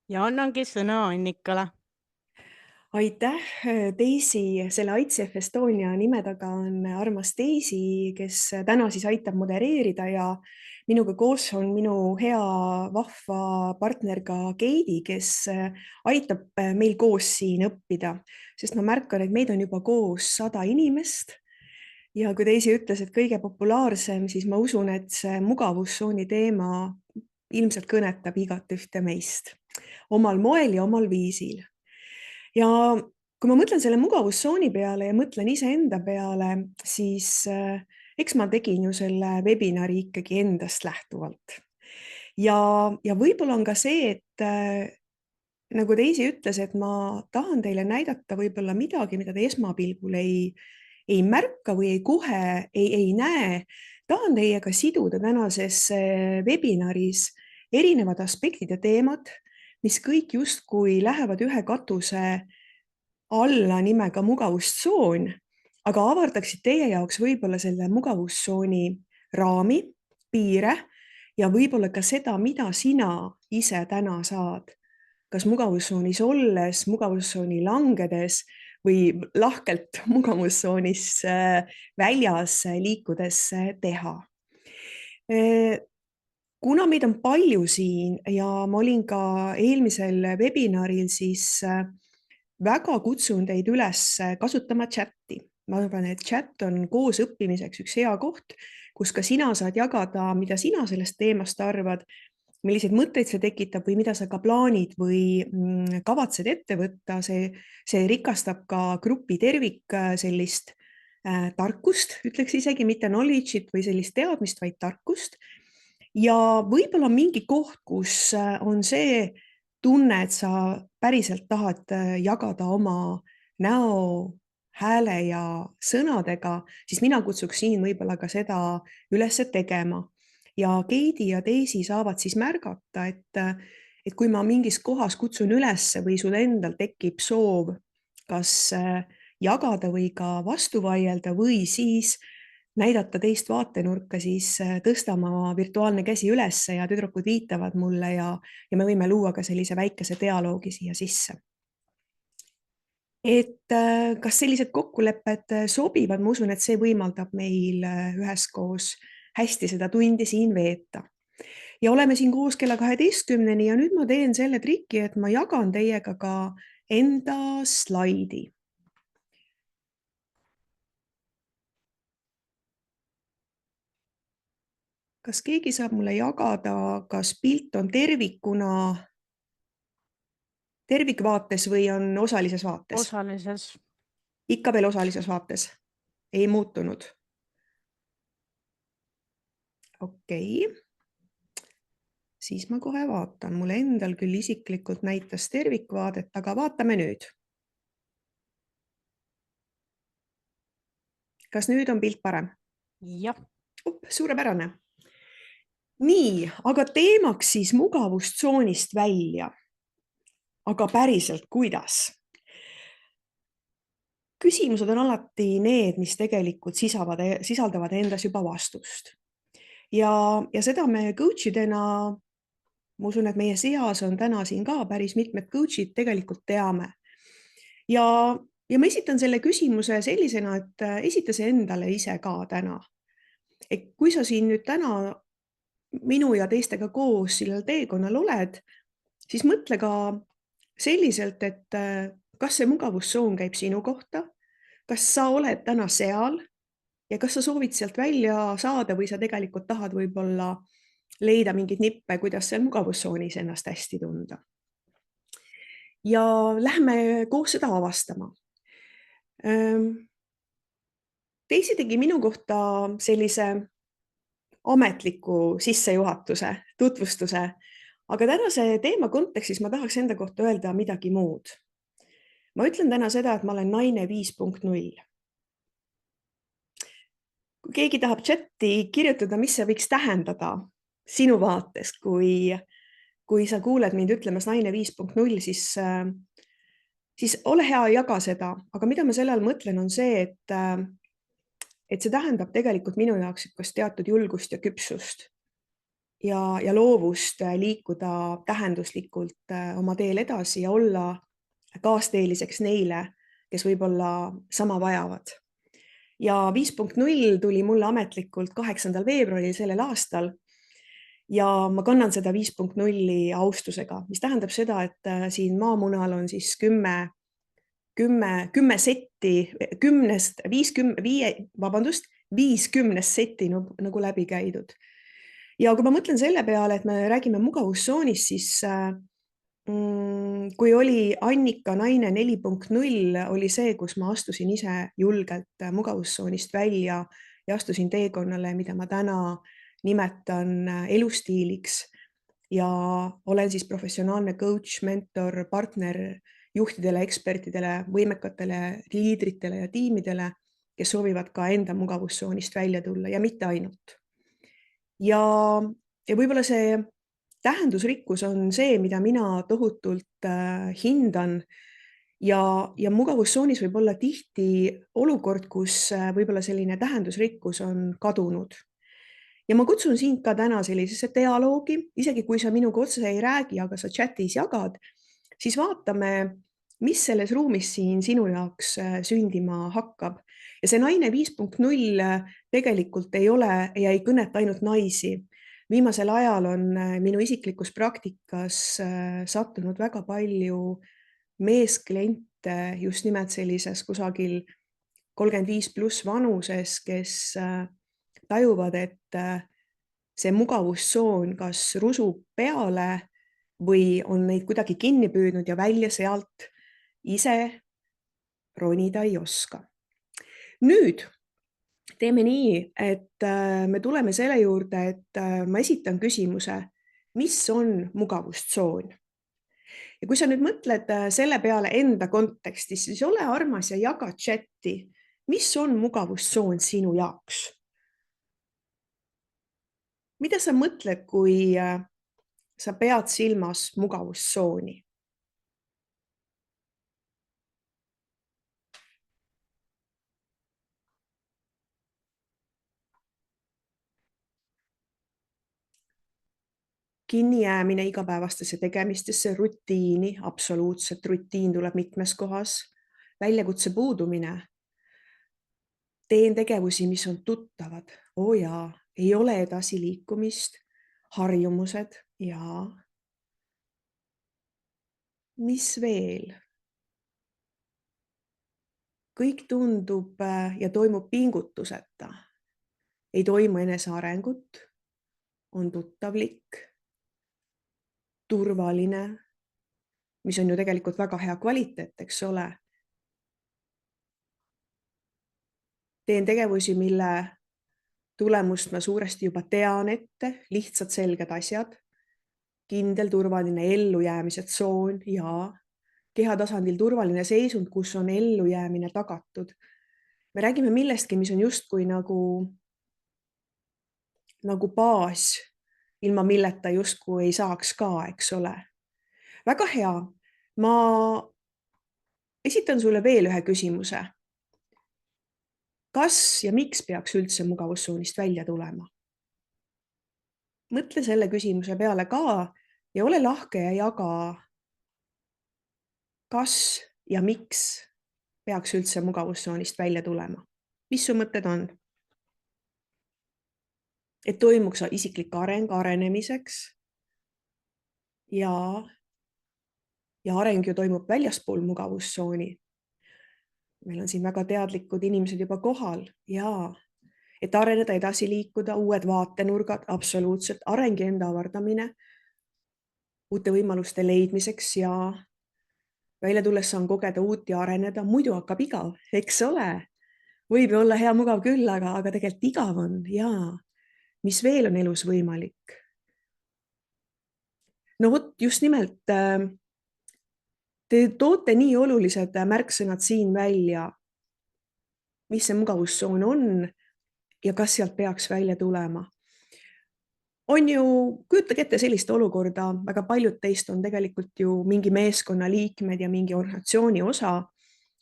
Ja annangi sõna Annikale. Aitäh, Daisy. Selle ICF Estonia nime taga on armas Daisy, kes täna siis aitab modereerida ja minuga koos on minu hea vahva partner ka Keidi, kes aitab meil koos siin õppida, sest ma märkan, et meid on juba koos 100 inimest. Ja kui Daisy ütles, et kõige populaarsem, siis ma usun, et see mugavustsooni teema ilmselt kõnetab igat ühte meist omal moel ja omal viisil. Ja kui ma mõtlen selle mugavustsooni peale ja mõtlen iseenda peale, siis eks ma tegin ju selle webinari ikkagi endast lähtuvalt. Ja võib-olla on ka see, et nagu Daisy ütles, et ma tahan teile näidata võib-olla midagi, mida te esmapilgul ei märka või kohe ei näe. Tahan teiega siduda tänases webinaris erinevad aspektid ja teemad, mis kõik justkui lähevad ühe katuse alla nimega mugavustsoon, aga avardaksid teie jaoks võib-olla selle mugavustsooni raami, piire ja võib-olla ka seda, mida sina ise täna saad. Kas mugavustsoonis olles, mugavustsooni langedes või lahkelt mugavustsoonis väljas liikudes teha. Kuna meid on palju siin ja ma olin ka eelmisel webinaril, siis väga kutsun teid üles kasutama chatti. Ma arvan, et chat on koos õppimiseks üks hea koht, kus ka sina saad jagada, mida sina sellest teemast arvad, milliseid mõtteid see tekitab või mida sa ka plaanid või kavatsed ette võtta. See rikastab ka grupi tervik sellist tarkust, ütleks isegi mitte knowledge'it või sellist teadmist, vaid tarkust. Ja võib-olla mingi koht, kus on see tunne, et sa päriselt tahad jagada oma näo, hääle ja sõnadega, siis mina kutsuks siin võib-olla ka seda üles tegema. Ja Keidi ja Daisy saavad siis märgata, et kui ma mingis kohas kutsun üles või sul endal tekib soov kas jagada või ka vastu vaielda või siis näidata teist vaatenurka, siis tõsta oma virtuaalne käsi ülesse ja tüdrukud viitavad mulle ja me võime luua ka sellise väikese dialoogi siia sisse. Et kas sellised kokkulepped sobivad? Ma usun, et see võimaldab meil üheskoos hästi seda tundi siin veeta. Ja oleme siin koos kella 12-ni ja nüüd ma teen selle triki, et ma jagan teiega ka enda slaidi. Kas keegi saab mulle jagada, kas pilt on tervikvaates või on osalises vaates? Osalises. Ikka veel osalises vaates. Ei muutunud. Okei. Siis ma kohe vaatan. Mulle endal küll isiklikult näitas tervikvaadet, aga vaatame nüüd. Kas nüüd on pilt parem? Jah. Suurepärane. Nii, aga teemaks siis mugavustsoonist välja. Aga päriselt, kuidas? Küsimused on alati need, mis tegelikult sisaldavad endas juba vastust. Ja seda me coachidena, ma usun, et meie seas on täna siin ka päris mitmed coachid, tegelikult teame. Ja ma esitan selle küsimuse sellisena, et esita see endale ise ka täna. Et kui sa siin nüüd täna minu ja teistega koos sellel teekonnal oled, siis mõtle ka selliselt, et kas see mugavustsoon käib sinu kohta, kas sa oled täna seal ja kas sa soovid sealt välja saada või sa tegelikult tahad võib-olla leida mingeid nippe, kuidas seal mugavustsoonis ennast hästi tunda. Ja lähme koos seda avastama. Daisy tegi minu kohta sellise ametliku sissejuhatuse, tutvustuse, aga tänase teema kontekstis ma tahaks enda kohta öelda midagi muud. Ma ütlen täna seda, et ma olen naine 5.0. Kui keegi tahab chatti kirjutada, mis see võiks tähendada sinu vaates, kui sa kuuled mind ütlemas naine 5.0, siis ole hea, jaga seda. Aga mida ma selle all mõtlen, on see, et see tähendab tegelikult minu jaoks teatud julgust ja küpsust. ja loovust liikuda tähenduslikult oma teel edasi ja olla kaasteeliseks neile, kes võib-olla sama vajavad. Ja 5.0 tuli mulle ametlikult 8. veebruaril sellel aastal ja ma kannan seda 5.0 austusega, mis tähendab seda, et siin maamunal on siis 10 setti, 50 setti nagu läbi käidud. Ja kui ma mõtlen selle peale, et me räägime mugavustsoonist, siis kui oli Annika naine 4.0, oli see, kus ma astusin ise julgelt mugavustsoonist välja ja astusin teekonnale, mida ma täna nimetan elustiiliks ja olen siis professionaalne coach, mentor, partner juhtidele, ekspertidele, võimekatele liidritele ja tiimidele, kes soovivad ka enda mugavustsoonist välja tulla ja mitte ainult. Ja võib-olla see tähendusrikkus on see, mida mina tohutult hindan ja mugavustsoonis võib olla tihti olukord, kus võib-olla selline tähendusrikkus on kadunud. Ja ma kutsun sind ka täna sellisesse dialoogi, isegi kui sa minuga otse ei räägi, aga sa chatis jagad, siis vaatame, mis selles ruumis siin sinu jaoks sündima hakkab. Ja see naine 5.0 tegelikult ei ole ja ei kõneta ainult naisi. Viimasel ajal on minu isiklikus praktikas sattunud väga palju meeskliente just nimelt sellises kusagil 35+ vanuses, kes tajuvad, et see mugavustsoon kas rusub peale või on neid kuidagi kinni püüdnud ja välja sealt ise ronida ei oska. Nüüd teeme nii, et me tuleme selle juurde, et ma esitan küsimuse, mis on mugavustsoon? Ja kui sa nüüd mõtled selle peale enda kontekstis, siis ole armas ja jaga chati, mis on mugavustsoon sinu jaoks? Mida sa mõtled, kui sa pead silmas mugavustsooni? Kinnijäämine igapäevastesse tegemistesse, rutiini, absoluutselt rutiin tuleb mitmes kohas, väljakutse puudumine. Teen tegevusi, mis on tuttavad, jaa, ei ole edasiliikumist, harjumused ja mis veel? Kõik tundub ja toimub pingutuseta. Ei toimu enesearengut, on tuttavlik, turvaline, mis on ju tegelikult väga hea kvaliteet, eks ole. Teen tegevusi, mille tulemust ma suuresti juba tean ette, lihtsad selged asjad, kindel turvaline ellujäämise tsoon ja kehatasandil turvaline seisund, kus on ellujäämine tagatud. Me räägime millestki, mis on justkui nagu baas, ilma milleta justkui ei saaks ka, eks ole. Väga hea. Ma esitan sulle veel ühe küsimuse. Kas ja miks peaks üldse mugavustsoonist välja tulema? Mõtle selle küsimuse peale ka ja ole lahke ja jaga, kas ja miks peaks üldse mugavustsoonist välja tulema. Mis su mõtted on? Et toimuks isiklik areng arenemiseks ja areng ju toimub väljaspool mugavustsooni. Meil on siin väga teadlikud inimesed juba kohal ja et areneda, edasi liikuda, uued vaatenurgad, absoluutselt areng ja enda avardamine, uute võimaluste leidmiseks ja välja tulles saan kogeda uut ja areneda, muidu hakkab igav, eks ole. Võib ju olla hea mugav küll, aga tegelikult igav on ja mis veel on elus võimalik? No vot, just nimelt te toote nii olulised märksõnad siin välja, mis see mugavustsoon on ja kas sealt peaks välja tulema. On ju, kujutage ette sellist olukorda, väga paljud teist on tegelikult ju mingi meeskonna liikmed ja mingi organisatsiooni osa.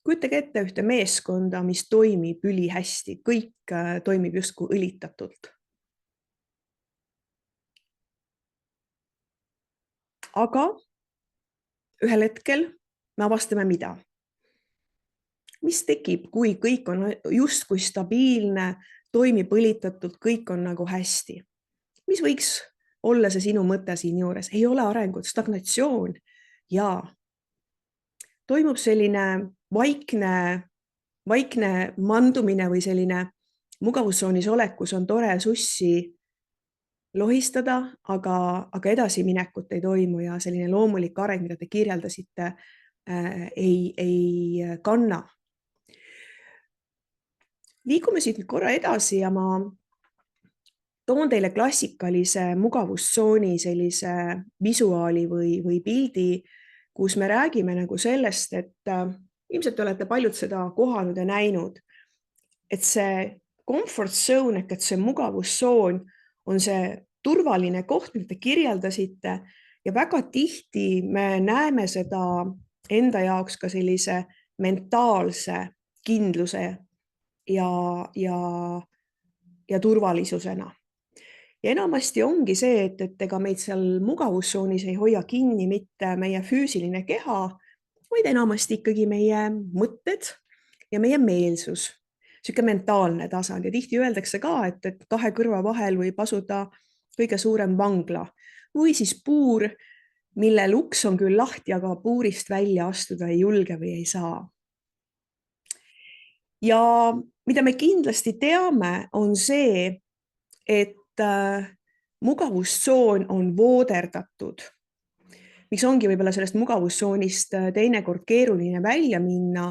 Kujutage ette ühte meeskonda, mis toimib ülihästi, kõik toimib justkui õlitatult. Aga ühel hetkel me avastame mida? Mis tekib, kui kõik on justkui stabiilne, toimib õlitatult, kõik on nagu hästi? Mis võiks olla see sinu mõte siin juures? Ei ole arengut, stagnatsioon ja toimub selline vaikne mandumine või selline mugavustsoonis olek, kus on tore sussi lohistada, aga edasiminekut ei toimu ja selline loomulik areng, mida te kirjeldasite, ei kanna. Liigume siit korra edasi ja ma toon teile klassikalise mugavustsooni sellise visuaali või pildi, kus me räägime nagu sellest, et ilmselt olete paljud seda kohanud ja näinud, et see comfort zone ehk et see mugavustsoon on see turvaline koht, mida te kirjeldasite ja väga tihti me näeme seda enda jaoks ka sellise mentaalse kindluse ja turvalisusena. Ja enamasti ongi see, et ega meid seal mugavustsoonis ei hoia kinni mitte meie füüsiline keha, vaid enamasti ikkagi meie mõtted ja meie meelsus, sihuke mentaalne tasand ja tihti öeldakse ka, et kahe kõrva vahel võib asuda kõige suurem vangla või siis puur, mille uks on küll lahti, aga puurist välja astuda ei julge või ei saa. Ja mida me kindlasti teame, on see, et mugavustsoon on vooderdatud. Miks ongi võib-olla sellest mugavustsoonist teinekord keeruline välja minna,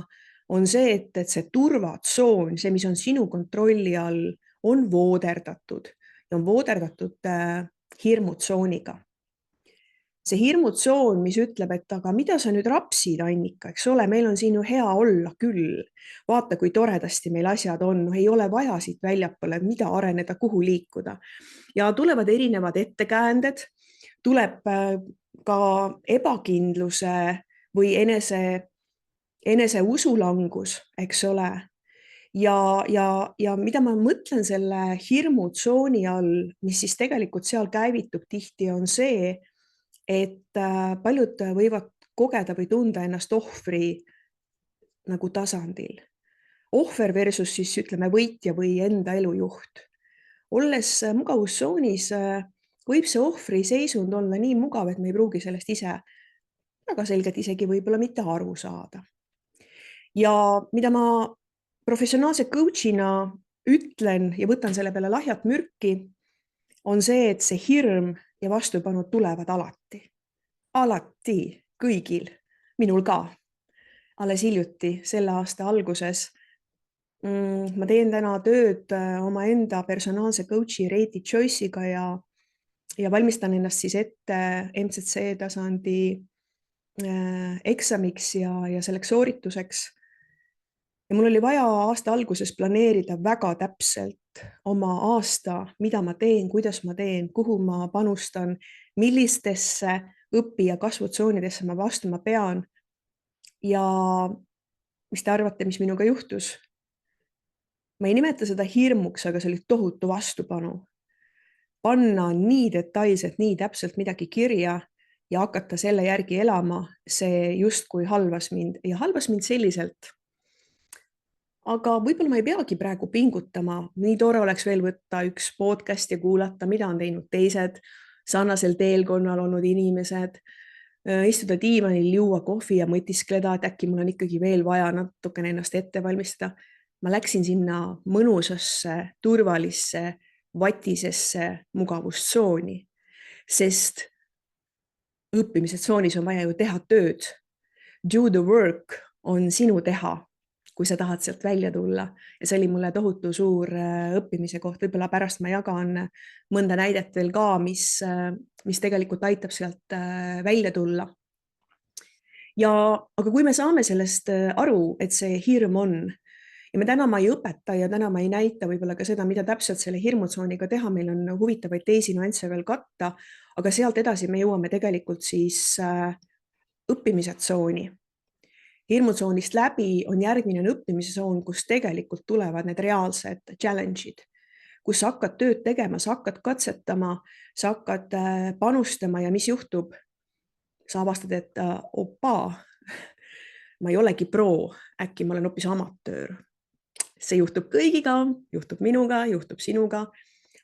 on see, et see turvatsoon, see, mis on sinu kontrolli all, on vooderdatud ja on vooderdatud hirmutsooniga. See hirmutsoon, mis ütleb, et aga mida sa nüüd rapsid, Annika, eks ole, meil on siin ju hea olla küll. Vaata, kui toredasti meil asjad on, ei ole vaja siit väljapoole, mida areneda, kuhu liikuda. Ja tulevad erinevad ettekäänded, tuleb ka ebakindluse või enese usulangus, eks ole. Ja mida ma mõtlen selle hirmutsooni all, mis siis tegelikult seal käivitub tihti, on see, et paljud võivad kogeda või tunda ennast ohvri nagu tasandil. Ohver versus siis ütleme võitja või enda elujuht. Olles mugavustsoonis võib see ohvri seisund olla nii mugav, et me ei pruugi sellest ise väga selgelt isegi võib-olla mitte aru saada. Ja mida ma professionaalse coachina ütlen ja võtan selle peale lahjat mürki, on see, et see hirm ja vastupanud tulevad alati. Alati, kõigil, minul ka. Alles hiljuti, selle aasta alguses, ma teen täna tööd oma enda personaalse coachi Reiti Joyce'iga ja valmistan ennast siis ette MCC tasandi eksamiks ja selleks soorituseks. Ja mul oli vaja aasta alguses planeerida väga täpselt oma aasta, mida ma teen, kuidas ma teen, kuhu ma panustan, millistesse õpi- ja kasvutsoonidesse ma vastuma pean. Ja mis te arvate, mis minuga juhtus? Ma ei nimeta seda hirmuks, aga see oli tohutu vastupanu. Panna nii detailselt, nii täpselt midagi kirja ja hakata selle järgi elama, see justkui halvas mind ja halvas mind selliselt. Aga võib-olla ma ei peagi praegu pingutama, nii tore oleks veel võtta üks podcast ja kuulata, mida on teinud teised sarnasel teelkonnal olnud inimesed, istuda diivanil, juua kohvi ja mõtiskleda, et äkki mul on ikkagi veel vaja natukene ennast ette valmistada. Ma läksin sinna mõnusasse, turvalisse, vatisesse mugavustsooni, sest õppimise tsoonis on vaja ju teha tööd. Do the work on sinu teha, kui sa tahad sealt välja tulla. Ja see oli mulle tohutu suur õppimise koht. Võib-olla pärast ma jagan mõnda näidet veel ka, mis tegelikult aitab sealt välja tulla. Aga kui me saame sellest aru, et see hirm on, ja me täna ma ei õpeta ja täna ma ei näita võib-olla ka seda, mida täpselt selle hirmutsooniga teha, meil on huvitavaid teisi nüansse veel katta, aga sealt edasi me jõuame tegelikult siis õppimise tsooni. Hirmutsoonist läbi on järgmine õppimise tsoon, kus tegelikult tulevad need reaalsed challenge'id, kus sa hakkad tööd tegema, sa hakkad katsetama, sa hakkad panustama ja mis juhtub? sa avastad, et opa, ma ei olegi pro, äkki ma olen hoopis amatöör. See juhtub kõigiga, juhtub minuga, juhtub sinuga,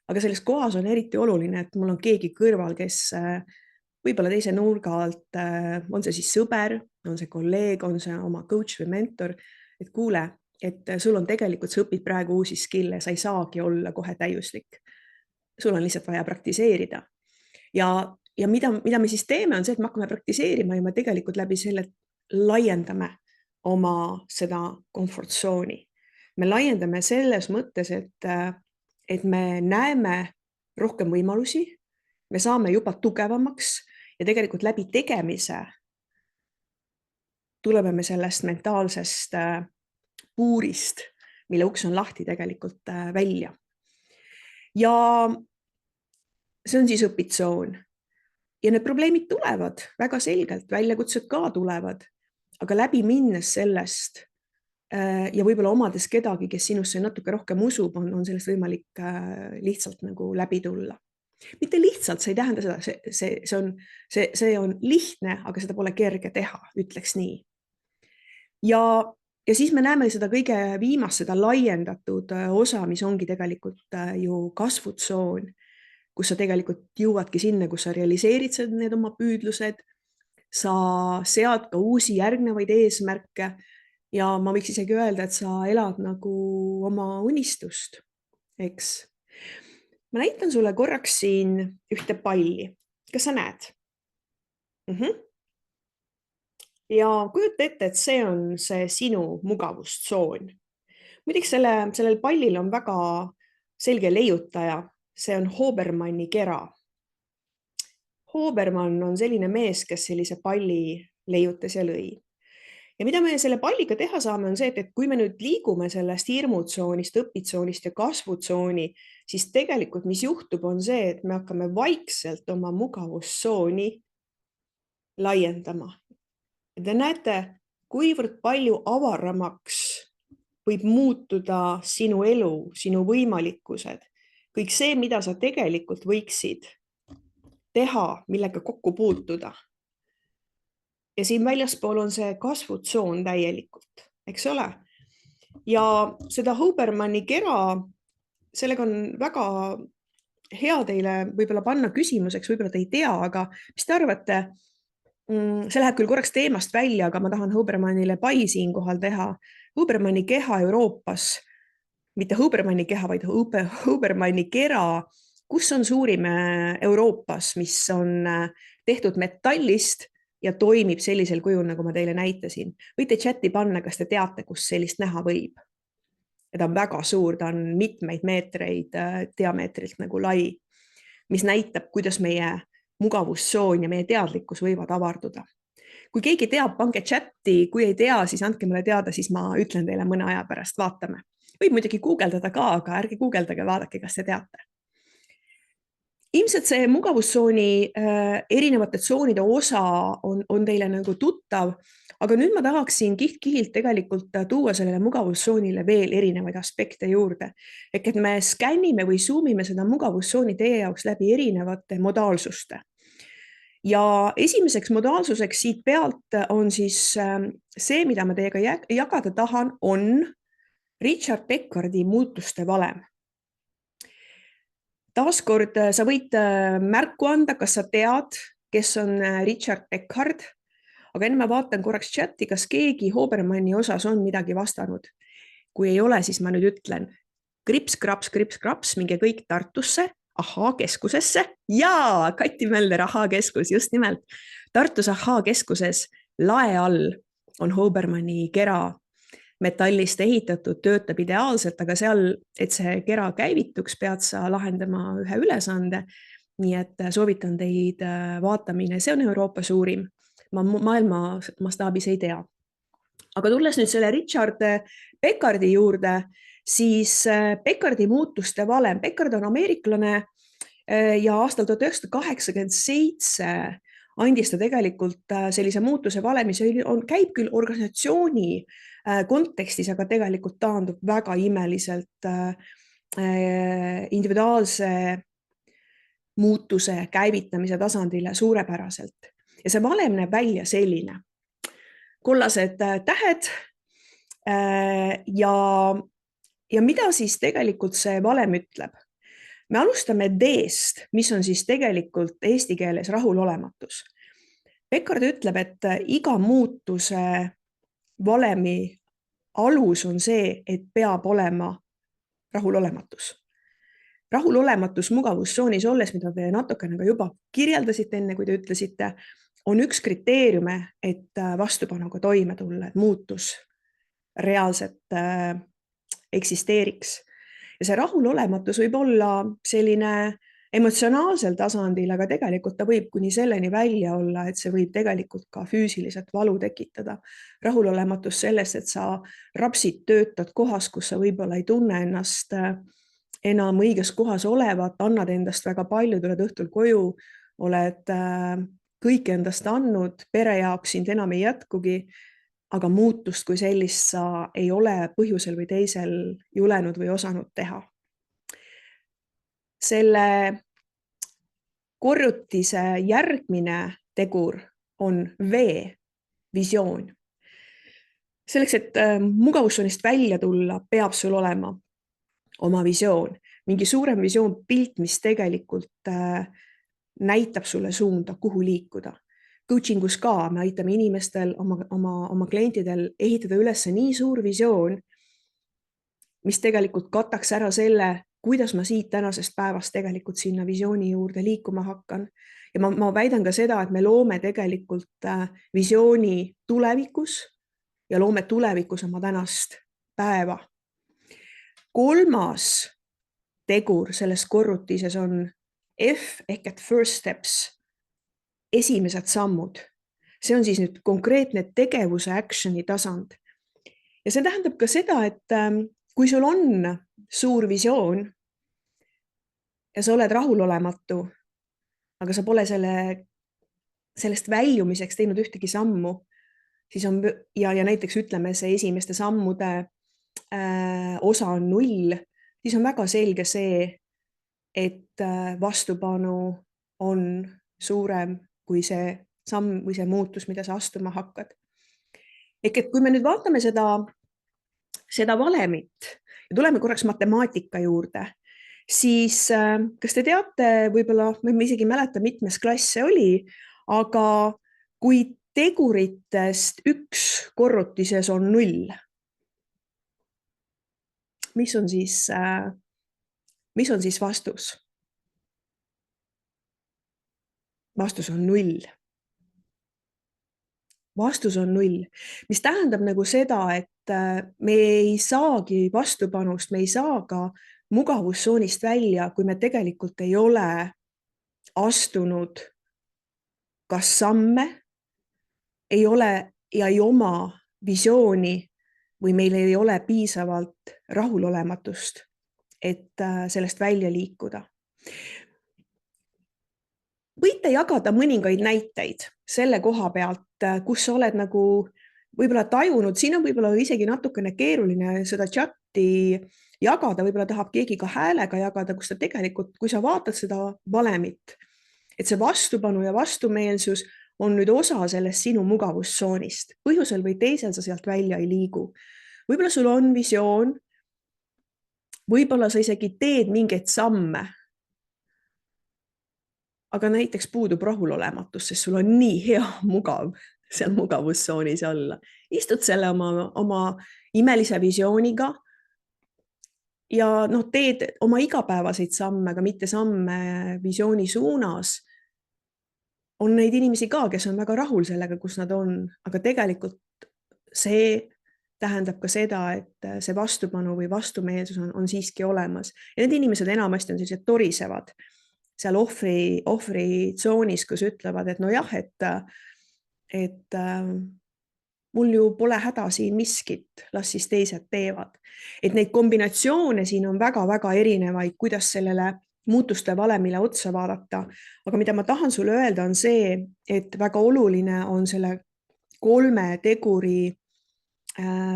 aga selles kohas on eriti oluline, et mul on keegi kõrval, kes võib-olla teise nurga alt, on see siis sõber, on see kolleeg, on see oma coach või mentor, et kuule, et sul on tegelikult, sa õpid praegu uusi skill'e, sa ei saagi olla kohe täiuslik. Sul on lihtsalt vaja praktiseerida. Ja mida me siis teeme, on see, et me hakkame praktiseerima ja me tegelikult läbi selle laiendame oma seda komfortsooni. Me laiendame selles mõttes, et me näeme rohkem võimalusi, me saame juba tugevamaks ja tegelikult läbi tegemise tuleme me sellest mentaalsest puurist, mille uks on lahti tegelikult välja. Ja see on siis õpitsoon. Ja need probleemid tulevad väga selgelt, väljakutsed ka tulevad, aga läbi minnes sellest ja võib-olla omades kedagi, kes sinusse natuke rohkem usub, on sellest võimalik lihtsalt nagu läbi tulla. Mitte lihtsalt, see ei tähenda seda, see on lihtne, aga seda pole kerge teha, ütleks nii. Ja siis me näeme seda kõige viimast, seda laiendatud osa, mis ongi tegelikult ju kasvutsoon, kus sa tegelikult jõuadki sinna, kus sa realiseerid need oma püüdlused, sa sead ka uusi järgnevaid eesmärke ja ma võiks isegi öelda, et sa elad nagu oma unistust, eks. Ma näitan sulle korraks siin ühte palli. Kas sa näed? Ja kujuta ette, et see on see sinu mugavustsoon. Muidugi sellel pallil on väga selge leiutaja. See on Hobermanni kera. Hobermann on selline mees, kes sellise palli leiutas ja lõi. Ja mida me selle palliga teha saame, on see, et kui me nüüd liigume sellest hirmutsoonist, õpitsoonist ja kasvutsooni, siis tegelikult mis juhtub, on see, et me hakkame vaikselt oma mugavustsooni laiendama. Te näete, kuivõrd palju avaramaks võib muutuda sinu elu, sinu võimalikkused. Kõik see, mida sa tegelikult võiksid teha, millega kokku puutuda. Ja siin väljaspool on see kasvutsoon täielikult, eks ole? Ja seda Hobermanni kera, sellega on väga hea teile võib-olla panna küsimuseks, võib-olla te ei tea, aga mis te arvate, see läheb küll korraks teemast välja, aga ma tahan Hobermannile pai siinkohal teha. Hobermanni keha Euroopas, mitte Hobermanni keha, vaid Hobermanni kera, kus on suurim Euroopas, mis on tehtud metallist ja toimib sellisel kujul, nagu ma teile näitasin. Võite chati panna, kas te teate, kus sellist näha võib. Ja ta on väga suur, ta on mitmeid meetreid diameetrilt nagu lai, mis näitab, kuidas meie mugavustsoon ja meie teadlikkus võivad avarduda. Kui keegi teab, pange chati, kui ei tea, siis andke mulle teada, siis ma ütlen teile mõne aja pärast, vaatame. Võib muidugi guugeldada ka, aga ärge guugeldage, vaadake, kas te teate. Ilmselt see mugavustsooni erinevate tsoonide osa on teile nagu tuttav, aga nüüd ma tahaksin kiht-kihilt tegelikult tuua sellele mugavustsoonile veel erinevaid aspekte juurde. Ehk et me skännime või zoomime seda mugavustsooni teie jaoks läbi erinevate modaalsuste. Ja esimeseks modaalsuseks siit pealt on siis see, mida ma teiega jagada tahan, on Richard Beckardi muutuste valem. Taaskord sa võid märku anda, kas sa tead, kes on Richard Beckard, aga enne ma vaatan korraks chati, kas keegi Hobermanni osas on midagi vastanud. Kui ei ole, siis ma nüüd ütlen krips-kraps, minge kõik Tartusse, Ahhaa-keskusesse ja Kati Mölder Ahhaa-keskus, just nimelt. Tartus Ahhaa-keskuses lae all on Hobermanni kera metallist ehitatud, töötab ideaalselt, aga seal, et see kera käivituks, pead sa lahendama ühe ülesande. Nii et soovitan teid vaatamine, see on Euroopa suurim. Ma maailma mastaabis ei tea. Aga tulles nüüd selle Richard Beckardi juurde, siis Beckardi muutuste valem. Beckard on ameeriklane ja aastal 1987 andis ta tegelikult sellise muutuse valemi, see käib küll organisatsiooni kontekstis, aga tegelikult taandub väga imeliselt individuaalse muutuse käivitamise tasandile suurepäraselt. ja see valem näeb välja selline. Kollased tähed ja mida siis tegelikult see valem ütleb? Me alustame D-st, mis on siis tegelikult eesti keeles rahulolematus. Pekkard ütleb, et iga muutuse valemi alus on see, et peab olema rahulolematus. Rahulolematus mugavustsoonis olles, mida te natukene ka juba kirjeldasite enne, kui te ütlesite, on üks kriteeriume, et vastupanuga toime tulla, et muutus reaalselt eksisteeriks. Ja see rahulolematus võib olla selline emotsionaalsel tasandil, aga tegelikult ta võib kuni selleni välja olla, et see võib tegelikult ka füüsiliselt valu tekitada. Rahulolematus sellest, et sa rapsid töötad kohas, kus sa võib-olla ei tunne ennast enam õiges kohas olevat, annad endast väga palju, tuled õhtul koju, oled kõik endast andnud, pere jaoks sind enam ei jätkugi, aga muutust kui sellist sa ei ole põhjusel või teisel julenud või osanud teha. Selle korrutise järgmine tegur on V, visioon. Selleks, et mugavustsoonist välja tulla, peab sul olema oma visioon, mingi suurem visioon, pilt, mis tegelikult näitab sulle suunda, kuhu liikuda. Coachingus ka me aitame inimestel, oma klientidel ehitada üles nii suur visioon, mis tegelikult kataks ära selle, kuidas ma siit tänasest päevast tegelikult sinna visiooni juurde liikuma hakkan. Ja ma väidan ka seda, et me loome tegelikult visiooni tulevikus ja loome tulevikus oma tänast päeva. Kolmas tegur selles korrutises on F ehk et first steps, esimesed sammud. See on siis nüüd konkreetne tegevuse actioni tasand. Ja see tähendab ka seda, et kui sul on suur visioon ja sa oled rahulolematu, aga sa pole sellest väljumiseks teinud ühtegi sammu, siis on, ja näiteks ütleme, see esimeste sammude osa on 0, siis on väga selge see, et vastupanu on suurem kui see samm või see muutus, mida sa astuma hakkad. Ehk et kui me nüüd vaatame seda valemit ja tuleme korraks matemaatika juurde, siis kas te teate, võib-olla, ma isegi ei mäleta, mitmes klass see oli, aga kui teguritest üks korrutises on 0, mis on siis vastus? Vastus on 0. Vastus on 0, mis tähendab nagu seda, et me ei saagi vastupanust, me ei saa ka mugavustsoonist välja, kui me tegelikult ei ole astunud kas samme, ei ole ja ei oma visiooni või meil ei ole piisavalt rahulolematust, et sellest välja liikuda. Võite jagada mõningaid näiteid selle koha pealt, kus sa oled nagu võib-olla tajunud, siin on võib-olla isegi natukene keeruline seda chati jagada, võib-olla tahab keegi ka häälega jagada, kus ta tegelikult, kui sa vaatad seda valemit, et see vastupanu ja vastumeelsus on nüüd osa sellest sinu mugavustsoonist. Põhjusel või teisel sa sealt välja ei liigu. Võib-olla sul on visioon, võib-olla sa isegi teed mingeid samme, aga näiteks puudub rahulolematus, sest sul on nii hea mugav seal mugavustsoonis olla. Istud selle oma imelise visiooniga ja teed oma igapäevaseid samme, aga mitte samme visiooni suunas. On neid inimesi ka, kes on väga rahul sellega, kus nad on, aga tegelikult see tähendab ka seda, et see vastupanu või vastumeelsus on siiski olemas. Ja need inimesed enamasti on sellised torisevad seal ohvri tsoonis, kus ütlevad, et nojah, et mul ju pole häda siin miskit, las siis teised teevad. Et neid kombinatsioone siin on väga-väga erinevaid, kuidas sellele muutuste valemile otsa vaadata. Aga mida ma tahan sulle öelda on see, et väga oluline on selle 3 teguri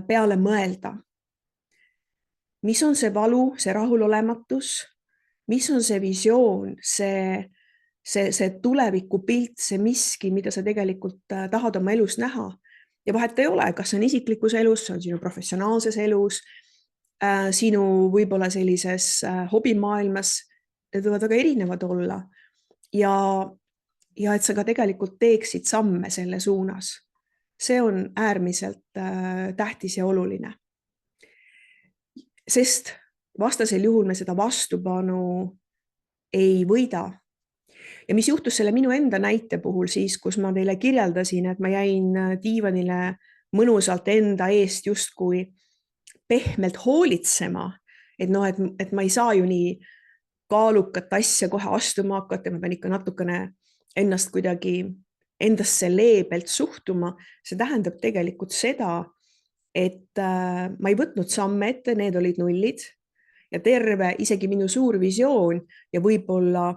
peale mõelda. Mis on see valu, see rahulolematus? Mis on see visioon, see see tulevikupilt, see miski, mida sa tegelikult tahad oma elus näha. Ja vahet ei ole, kas see on isiklikus elus, see on sinu professionaalses elus, sinu võib-olla sellises hobimaailmas, need võivad väga erinevad olla. Ja et sa ka tegelikult teeksid samme selle suunas. See on äärmiselt tähtis ja oluline. Sest vastasel juhul me seda vastupanu ei võida. Ja mis juhtus selle minu enda näite puhul siis, kus ma teile kirjeldasin, et ma jäin diivanile mõnusalt enda eest justkui pehmelt hoolitsema, et et ma ei saa ju nii kaalukat asja kohe astuma hakata, ma pean ikka natukene ennast kuidagi endasse leebelt suhtuma. See tähendab tegelikult seda, et ma ei võtnud samme ette, need olid nullid ja terve isegi minu suur visioon ja võib-olla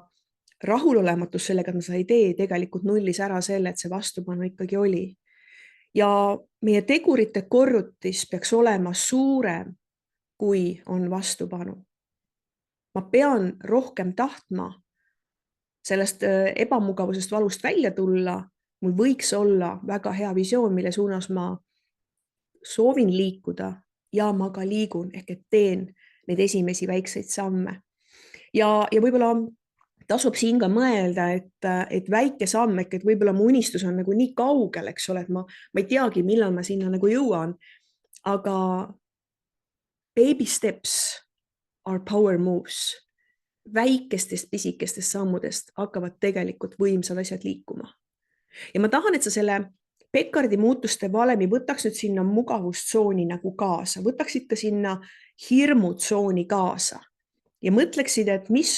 rahulolematus sellega, et ma seda ei tee, tegelikult nullis ära selle, et see vastupanu ikkagi oli. Ja meie tegurite korrutis peaks olema suurem, kui on vastupanu. Ma pean rohkem tahtma sellest ebamugavusest valust välja tulla. Mul võiks olla väga hea visioon, mille suunas ma soovin liikuda ja ma ka liigun ehk et teen neid esimesi väikseid samme. Ja võib-olla tasub siin ka mõelda, et väike samm, et võib-olla mu unistus on nagu nii kaugel, eks ole, et ma ei teagi, millal ma sinna nagu jõuan. Aga baby steps are power moves. Väikestest pisikestest sammudest hakkavad tegelikult võimsad asjad liikuma. Ja ma tahan, et sa selle Peckardi muutuste valemi võtaks nüüd sinna mugavustsooni nagu kaasa, võtaksid ka sinna hirmutsooni kaasa ja mõtleksid, et mis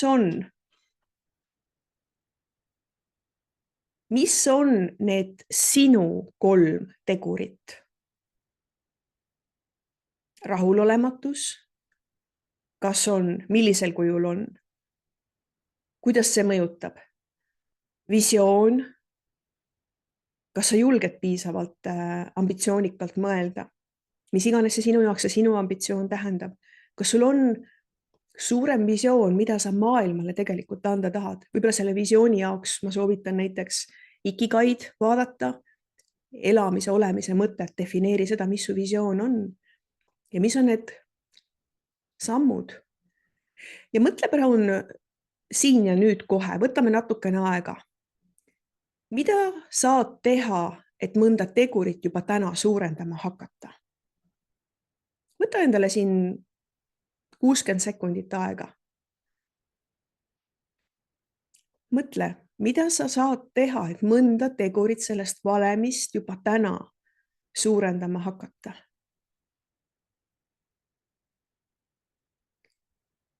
on need sinu 3 tegurit? Rahulolematus, kas on, millisel kujul on? Kuidas see mõjutab? Visioon, kas sa julged piisavalt ambitsioonikalt mõelda? Mis iganes see sinu jaoks, see sinu ambitsioon tähendab? Kas sul on suurem visioon, mida sa maailmale tegelikult anda tahad? Võib-olla selle visiooni jaoks ma soovitan näiteks Ikikaid vaadata, elamise, olemise mõtet, defineeri seda, mis su visioon on ja mis on need sammud. Ja mõtle praegu siin ja nüüd kohe, võtame natukene aega. Mida saad teha, et mõnda tegurit juba täna suurendama hakata? Võta endale siin 60 sekundit aega. Mõtle, mida sa saad teha, et mõnda tegurit sellest valemist juba täna suurendama hakata.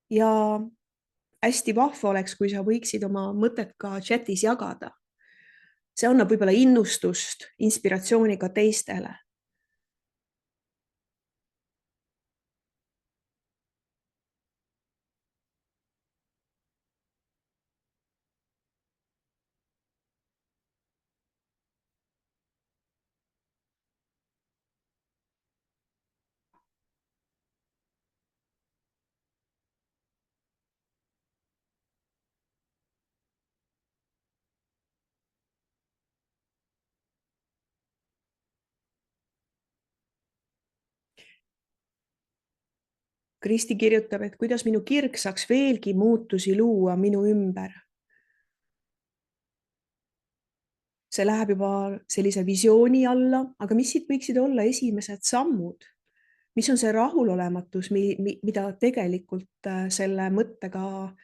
Ja hästi vahva oleks, kui sa võiksid oma mõtet ka chatis jagada. See annab võib-olla innustust, inspiratsiooni ka teistele. Kristi kirjutab, et kuidas minu kirg saaks veelgi muutusi luua minu ümber. See läheb juba sellise visiooni alla, aga mis siit võiksid olla esimesed sammud? Mis on see rahulolematus, mida tegelikult selle mõttega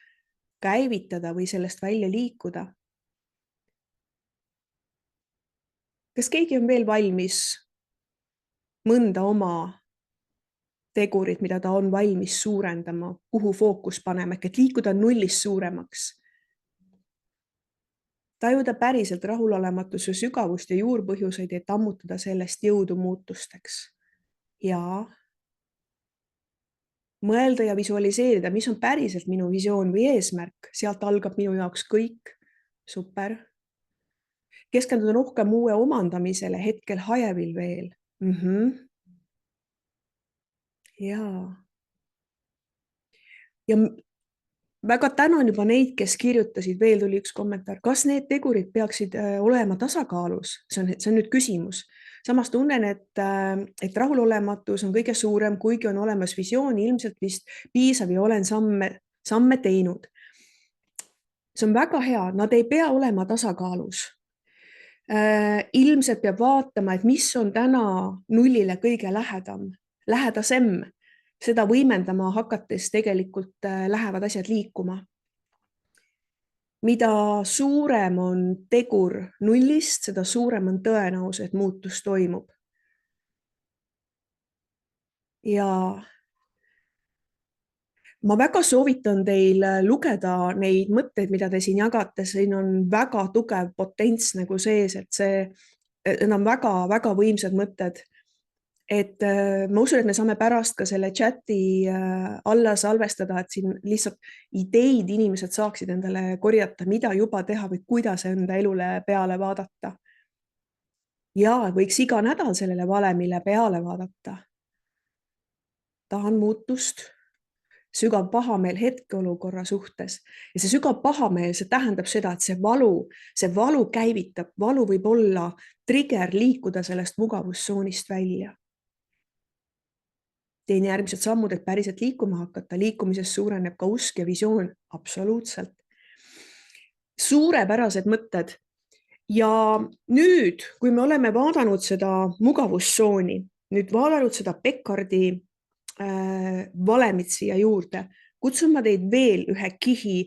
käivitada või sellest välja liikuda? Kas keegi on veel valmis mõnda oma tegurit, mida ta on valmis suurendama, kuhu fookus panema, et liikuda nullist suuremaks? Tajuda päriselt rahulolematuse sügavust ja juurpõhjuseid, et ammutada sellest jõudu muutusteks. Ja mõelda ja visualiseerida, mis on päriselt minu visioon või eesmärk. Sealt algab minu jaoks kõik. Super. Keskenduda rohkem uue omandamisele, hetkel hajevil veel. Ja väga tänan juba neid, kes kirjutasid, veel tuli üks kommentaar, kas need tegurid peaksid olema tasakaalus? See on nüüd küsimus. Samas tunnen, et rahulolematus on kõige suurem, kuigi on olemas visioon, ilmselt vist piisav ja olen samme teinud. See on väga hea, nad ei pea olema tasakaalus. Ilmselt peab vaatama, et mis on täna nullile kõige lähedasem. Seda võimendama hakates tegelikult lähevad asjad liikuma. Mida suurem on tegur nullist, seda suurem on tõenäosus, et muutus toimub. Ja ma väga soovitan teil lugeda neid mõtteid, mida te siin jagate. Siin on väga tugev potents nagu sees, et need on väga-väga võimsad mõtted. Et ma usun, et me saame pärast ka selle chati alla salvestada, et siin lihtsalt ideid inimesed saaksid endale korjata, mida juba teha või kuidas enda elule peale vaadata. Ja võiks iga nädal sellele valemile peale vaadata. Tahan muutust, sügav pahameel hetkeolukorra suhtes. Ja see sügav pahameel, see tähendab seda, et see valu käivitab, valu võib olla trigger liikuda sellest mugavustsoonist välja. Teen järgmised sammud, et päriselt liikuma hakata. Liikumises suureneb ka usk ja visioon. Absoluutselt. Suurepärased mõtted. Ja nüüd, kui me oleme vaadanud seda mugavustsooni, nüüd vaadanud seda Peckardi valemit siia juurde, kutsun ma teid veel ühe kihi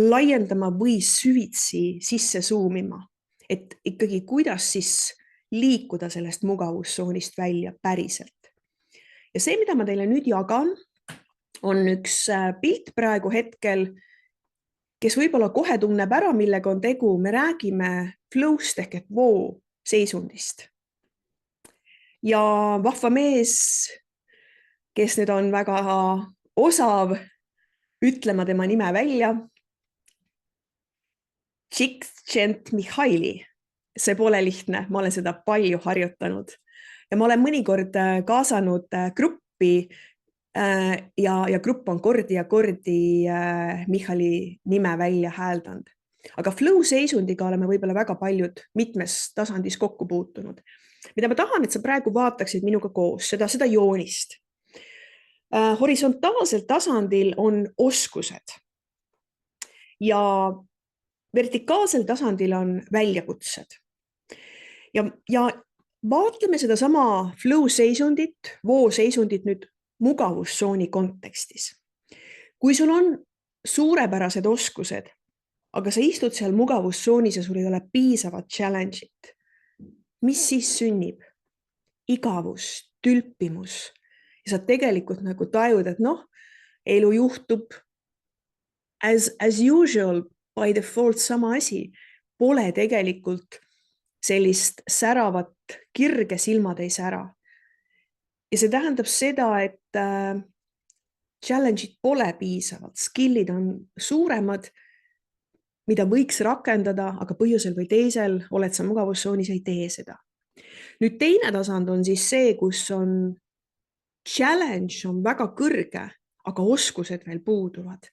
laiendama või süvitsi sisse suumima, et ikkagi kuidas siis liikuda sellest mugavustsoonist välja päriselt. Ja see, mida ma teile nüüd jagan, on üks pilt praegu hetkel, kes võib-olla kohe tunneb ära, millega on tegu. Me räägime flow'st ehk voo seisundist. Ja vahva mees, kes nüüd on väga osav ütlema tema nime välja, Csikszentmihalyi. See pole lihtne, ma olen seda palju harjutanud. Ja ma olen mõnikord kaasanud gruppi ja grupp on kordi ja kordi Michali nime välja hääldanud. Aga flow seisundiga oleme võib-olla väga paljud mitmes tasandis kokku puutunud. Mida ma tahan, et sa praegu vaataksid minuga koos seda joonist. Horisontaalsel tasandil on oskused ja vertikaalsel tasandil on väljakutsed. Ja vaatleme seda sama flow seisundit, voo seisundit nüüd mugavustsooni kontekstis. Kui sul on suurepärased oskused, aga sa istud seal mugavustsoonis ja sul ei ole piisavat challenge'it, mis siis sünnib? Igavus, tülpimus. Ja sa tegelikult nagu tajud, et elu juhtub as usual by default sama asi. Pole tegelikult sellist säravat kirge, silmad ei sära. Ja see tähendab seda, et challenge'id pole piisavad, skillid on suuremad, mida võiks rakendada, aga põhjusel või teisel oled sa mugavustsoonis, ei tee seda. Nüüd teine tasand on siis see, kus on challenge on väga kõrge, aga oskused veel puuduvad,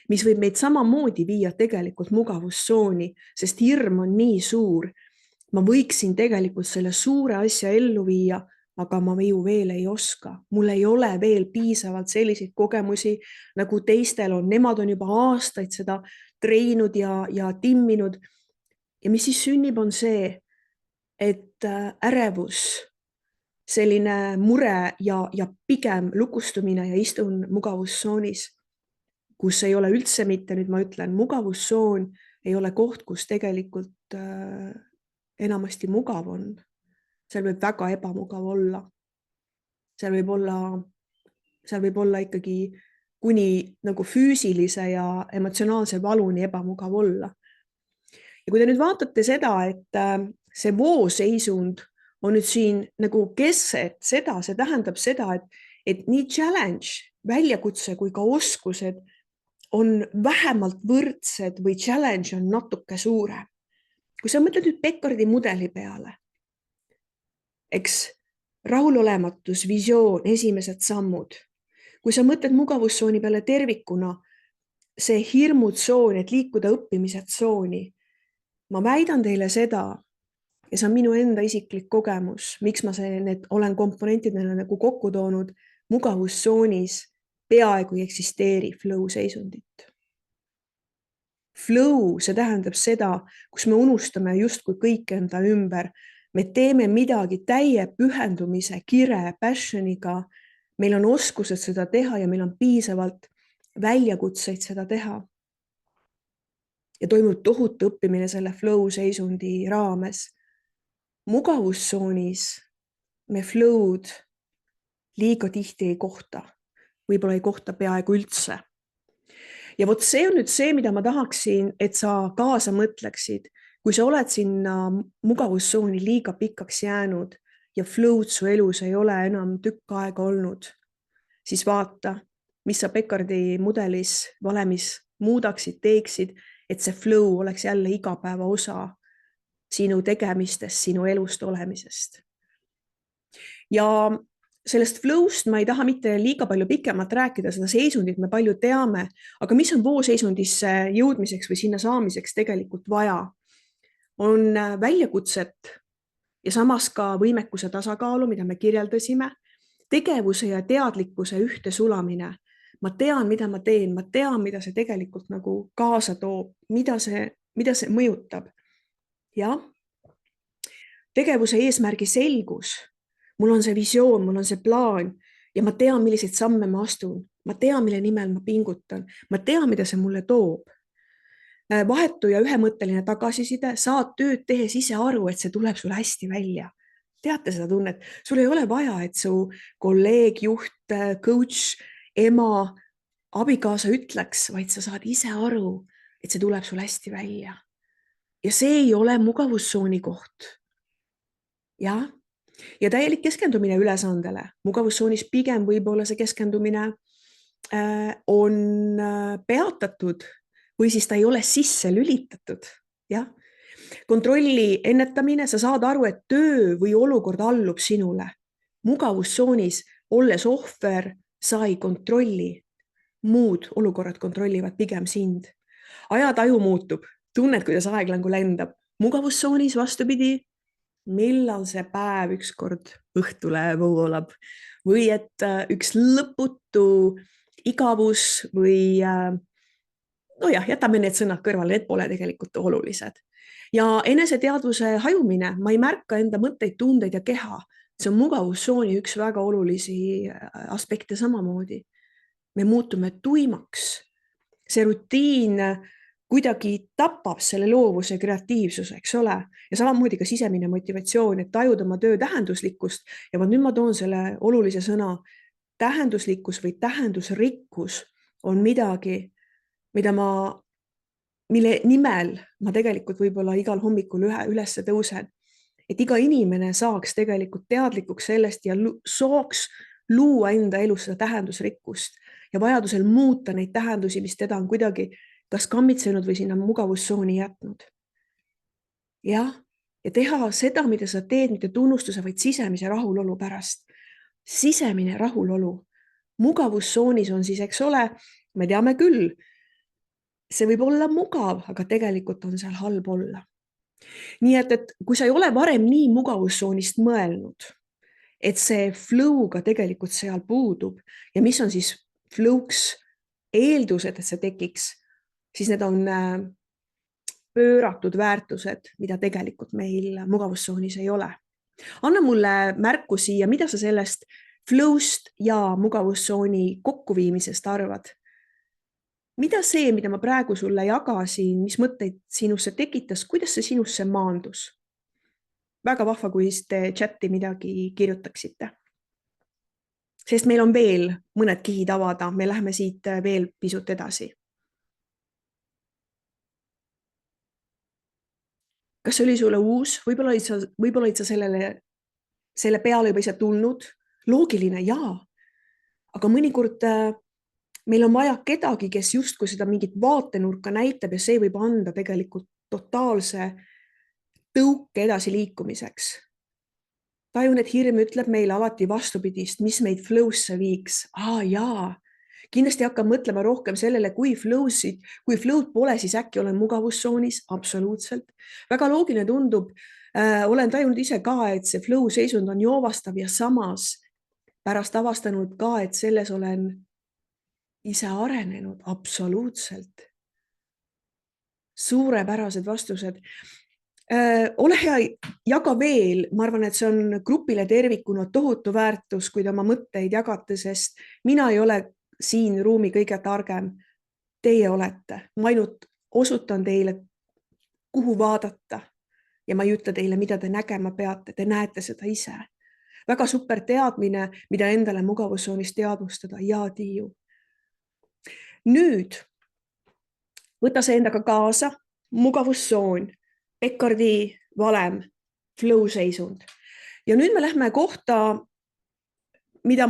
mis võib meid samamoodi viia tegelikult mugavustsooni, sest hirm on nii suur. Ma võiksin tegelikult selle suure asja ellu viia, aga ma ju veel ei oska. Mul ei ole veel piisavalt selliseid kogemusi, nagu teistel on. Nemad on juba aastaid seda treeninud ja timminud. Ja mis siis sünnib on see, et ärevus, selline mure ja pigem lukustumine ja istun mugavustsoonis, kus ei ole üldse mitte, nüüd ma ütlen, mugavustsoon ei ole koht, kus tegelikult enamasti mugav on. Seal võib väga ebamugav olla. Seal võib olla ikkagi kuni nagu füüsilise ja emotsionaalse valuni ebamugav olla. Ja kui te nüüd vaatate seda, et see vooseisund on nüüd siin nagu keset seda, see tähendab seda, et nii challenge, väljakutse kui ka oskused on vähemalt võrdsed või challenge on natuke suurem. Kui sa mõtled nüüd Peckardi mudeli peale, eks rahulolematus, visioon, esimesed sammud. Kui sa mõtled mugavustsooni peale tervikuna, see hirmutsoon, et liikuda õppimise tsooni. Ma väidan teile seda, ja see on minu enda isiklik kogemus, miks ma olen komponentidena nagu kokku toonud, mugavustsoonis peaaegu ei eksisteeri flow seisundit. Flow, see tähendab seda, kus me unustame justkui kõik enda ümber. Me teeme midagi täie pühendumise, kire, passioniga. Meil on oskused seda teha ja meil on piisavalt väljakutseid seda teha. Ja toimub tohutu õppimine selle flow seisundi raames. Mugavustsoonis me flow'd liiga tihti ei kohta. Võib-olla ei kohta peaaegu üldse. Ja vot see on nüüd see, mida ma tahaksin, et sa kaasa mõtleksid, kui sa oled sinna mugavustsooni liiga pikaks jäänud ja flow'd su elus ei ole enam tükk aega olnud, siis vaata, mis sa Beckardi mudelis, valemis muudaksid, teeksid, et see flow oleks jälle igapäeva osa sinu tegemistest, sinu elust olemisest. Ja sellest flow'st ma ei taha mitte liiga palju pikemalt rääkida, seda seisundit me palju teame, aga mis on vooseisundisse jõudmiseks või sinna saamiseks tegelikult vaja? On väljakutset ja samas ka võimekuse tasakaalu, mida me kirjeldasime, tegevuse ja teadlikkuse ühte sulamine. Ma tean, mida ma teen, ma tean, mida see tegelikult nagu kaasa toob, mida see mõjutab. Ja tegevuse eesmärgi selgus. Mul on see visioon, mul on see plaan ja ma tean, milliseid samme ma astun. Ma tean, mille nimel ma pingutan. Ma tean, mida see mulle toob. Vahetu ja ühemõtteline tagasiside, saad tööd tehes ise aru, et see tuleb sul hästi välja. Teate seda tunnet? Sul ei ole vaja, et su kolleeg, juht, coach, ema, abikaasa ütleks, vaid sa saad ise aru, et see tuleb sul hästi välja. Ja see ei ole mugavustsooni koht. Ja täielik keskendumine ülesandele. Mugavustsoonis pigem võib-olla see keskendumine on peatatud või siis ta ei ole sisse lülitatud. Ja? Kontrolli ennetamine, sa saad aru, et töö või olukord allub sinule. Mugavustsoonis, olles ohver, sa ei kontrolli. Muud olukorrad kontrollivad pigem sind. Ajataju muutub, tunned, kuidas aeg nagu lendab. Mugavustsoonis vastupidi, millal see päev ükskord õhtule voolab või et üks lõputu igavus või jätame need sõnad kõrvale, need pole tegelikult olulised. Ja eneseteadvuse hajumine, ma ei märka enda mõtteid, tundeid ja keha. See on mugavustsooni üks väga olulisi aspekte samamoodi. Me muutume tuimaks. See rutiin kuidagi tapab selle loovuse kreatiivsuse, eks ole, ja samamoodi ka sisemine motivatsioon, et tajuda oma töö tähenduslikkust. Ja nüüd ma toon selle olulise sõna. Tähenduslikkus või tähendusrikkus on midagi, mille nimel ma tegelikult võib-olla igal hommikul üles tõusen. Et iga inimene saaks tegelikult teadlikuks sellest ja saaks luua enda elus seda tähendusrikkust ja vajadusel muuta neid tähendusi, mis teda on kuidagi kas kammitsenud või sinna mugavustsooni jätnud. Ja teha seda, mida sa teed, mitte tunnustuse, vaid sisemise rahulolu pärast. Sisemine rahulolu. Mugavustsoonis on siis, eks ole, me teame küll, see võib olla mugav, aga tegelikult on seal halb olla. Nii et kui sa ei ole varem nii mugavustsoonist mõelnud, et see flow'ga tegelikult seal puudub ja mis on siis flow'ks eeldused, et see tekiks, siis need on pööratud väärtused, mida tegelikult meil mugavustsoonis ei ole. Anna mulle märku siia, mida sa sellest flow'st ja mugavustsooni kokkuviimisest arvad? Mida see, mida ma praegu sulle jagasin, mis mõtteid sinusse tekitas, kuidas see sinusse maandus? Väga vahva, kui te chatti midagi kirjutaksite. Sest meil on veel mõned kihid avada, me läheme siit veel pisut edasi. Kas see oli sulle uus? Võib-olla olid sa selle peale juba ise tulnud? Loogiline, jaa. Aga mõnikord meil on vaja kedagi, kes justkui seda mingit vaatenurka näitab ja see võib anda tegelikult totaalse tõuke edasi liikumiseks. Tajun, et hirm ütleb meile alati vastupidist, mis meid flow'sse viiks. Jaa, kindlasti hakkan mõtlema rohkem sellele, kui flow'd pole, siis äkki olen mugavustsoonis, absoluutselt. Väga loogiline tundub, olen tajunud ise ka, et see flow seisund on joovastav ja samas pärast avastanud ka, et selles olen ise arenenud, absoluutselt. Suurepärased vastused. Ole hea, jaga veel, ma arvan, et see on grupile tervikuna tohutu väärtus, kui te oma mõtteid jagate, sest mina ei ole siin ruumi kõige targem. Teie olete, ma ainult osutan teile, kuhu vaadata ja ma ei ütle teile, mida te nägema peate, te näete seda ise. Väga super teadmine, mida endale mugavustsoonis teadvustada ja Tiiu. Nüüd võta see endaga kaasa, mugavustsoon, Peckardi valem, flow seisund. Ja nüüd me lähme kohta, mida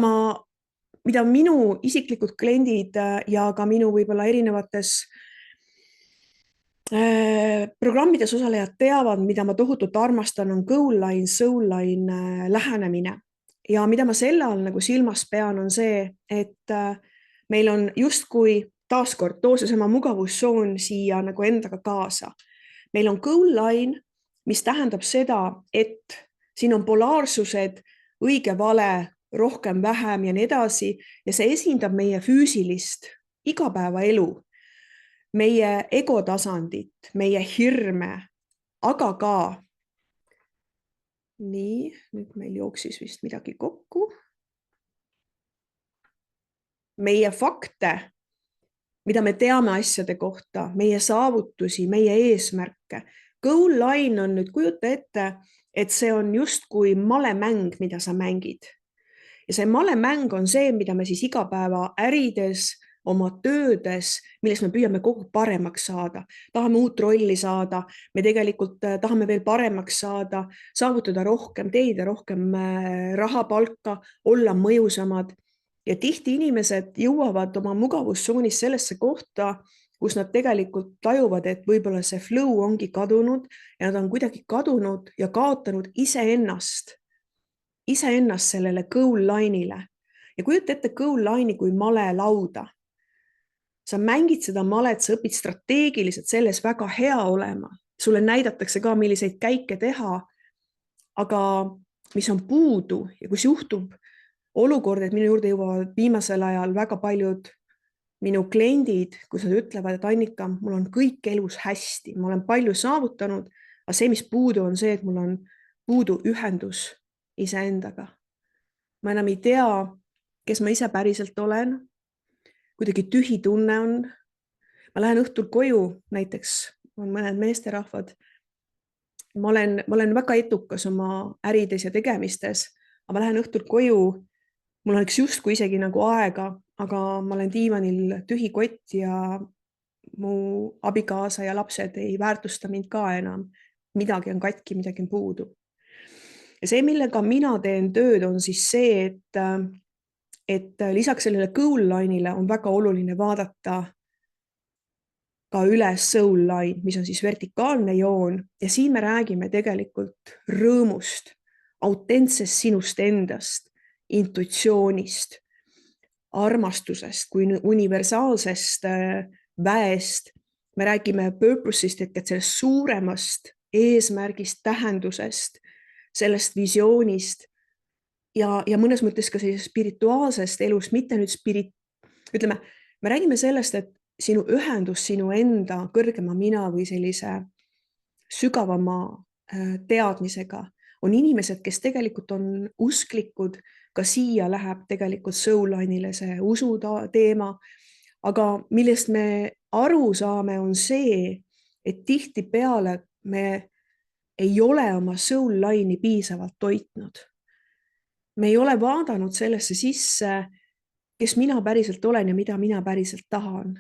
minu isiklikud kliendid ja ka minu võib-olla erinevates programmides osalejad teavad, mida ma tohutult armastan, on goal line, soul line lähenemine. Ja mida ma selle all nagu silmas pean, on see, et meil on justkui taaskord too seesama mugavustsoon siia nagu endaga kaasa. Meil on goal line, mis tähendab seda, et siin on polaarsused, õige, vale, rohkem, vähem ja nii edasi. Ja see esindab meie füüsilist igapäevaelu, meie ego tasandit, meie hirme, aga ka. Nii, nüüd meil jooksis vist midagi kokku. Meie fakte, mida me teame asjade kohta, meie saavutusi, meie eesmärke. Goal line on nüüd kujuta ette, et see on justkui malemäng, mida sa mängid. Ja see malemäng on see, mida me siis igapäeva ärides, oma töödes, milles me püüame kogu paremaks saada. Tahame uut rolli saada, me tegelikult tahame veel paremaks saada, saavutada rohkem, teenida rohkem raha, palka, olla mõjusamad. Ja tihti inimesed jõuavad oma mugavustsoonis sellesse kohta, kus nad tegelikult tajuvad, et võib-olla see flow ongi kadunud ja nad on kuidagi kadunud ja kaotanud iseennast sellele goal line'ile. Ja kujuta ette goal line'i kui male lauda. Sa mängid seda malet, sa õpid strateegiliselt selles väga hea olema. Sulle näidatakse ka, milliseid käike teha, aga mis on puudu ja kus juhtub olukord, et minu juurde jõuavad viimasel ajal väga paljud minu kliendid, kus nad ütlevad, et Annika, mul on kõik elus hästi, ma olen palju saavutanud, aga see, mis puudu on see, et mul on puudu ühendus iseendaga. Ma enam ei tea, kes ma ise päriselt olen. Kuidagi tühi tunne on. Ma lähen õhtul koju, näiteks on mõned meesterahvad. Ma olen väga edukas oma ärides ja tegemistes, aga ma lähen õhtul koju, mul oleks justkui isegi nagu aega, aga ma olen diivanil tühi kott ja mu abikaasa ja lapsed ei väärtusta mind ka enam. Midagi on katki, midagi on puudu. Ja see, millega mina teen tööd, on siis see, et lisaks sellele goal line'ile on väga oluline vaadata ka üles soul line, mis on siis vertikaalne joon. Ja siin me räägime tegelikult rõõmust, autentsest sinust endast, intuitsioonist, armastusest kui universaalsest väest. Me räägime purpose'ist, et sellest suuremast eesmärgist, tähendusest, sellest visioonist ja mõnes mõttes ka sellisest spirituaalsest elust, mitte nüüd ütleme, me räägime sellest, et sinu ühendus sinu enda kõrgema mina või sellise sügavama teadmisega on inimesed, kes tegelikult on usklikud, ka siia läheb tegelikult soul line'ile see usu teema, aga millest me aru saame, on see, et tihtipeale me ei ole oma soul line'i piisavalt toitnud. Me ei ole vaadanud sellesse sisse, kes mina päriselt olen ja mida mina päriselt tahan.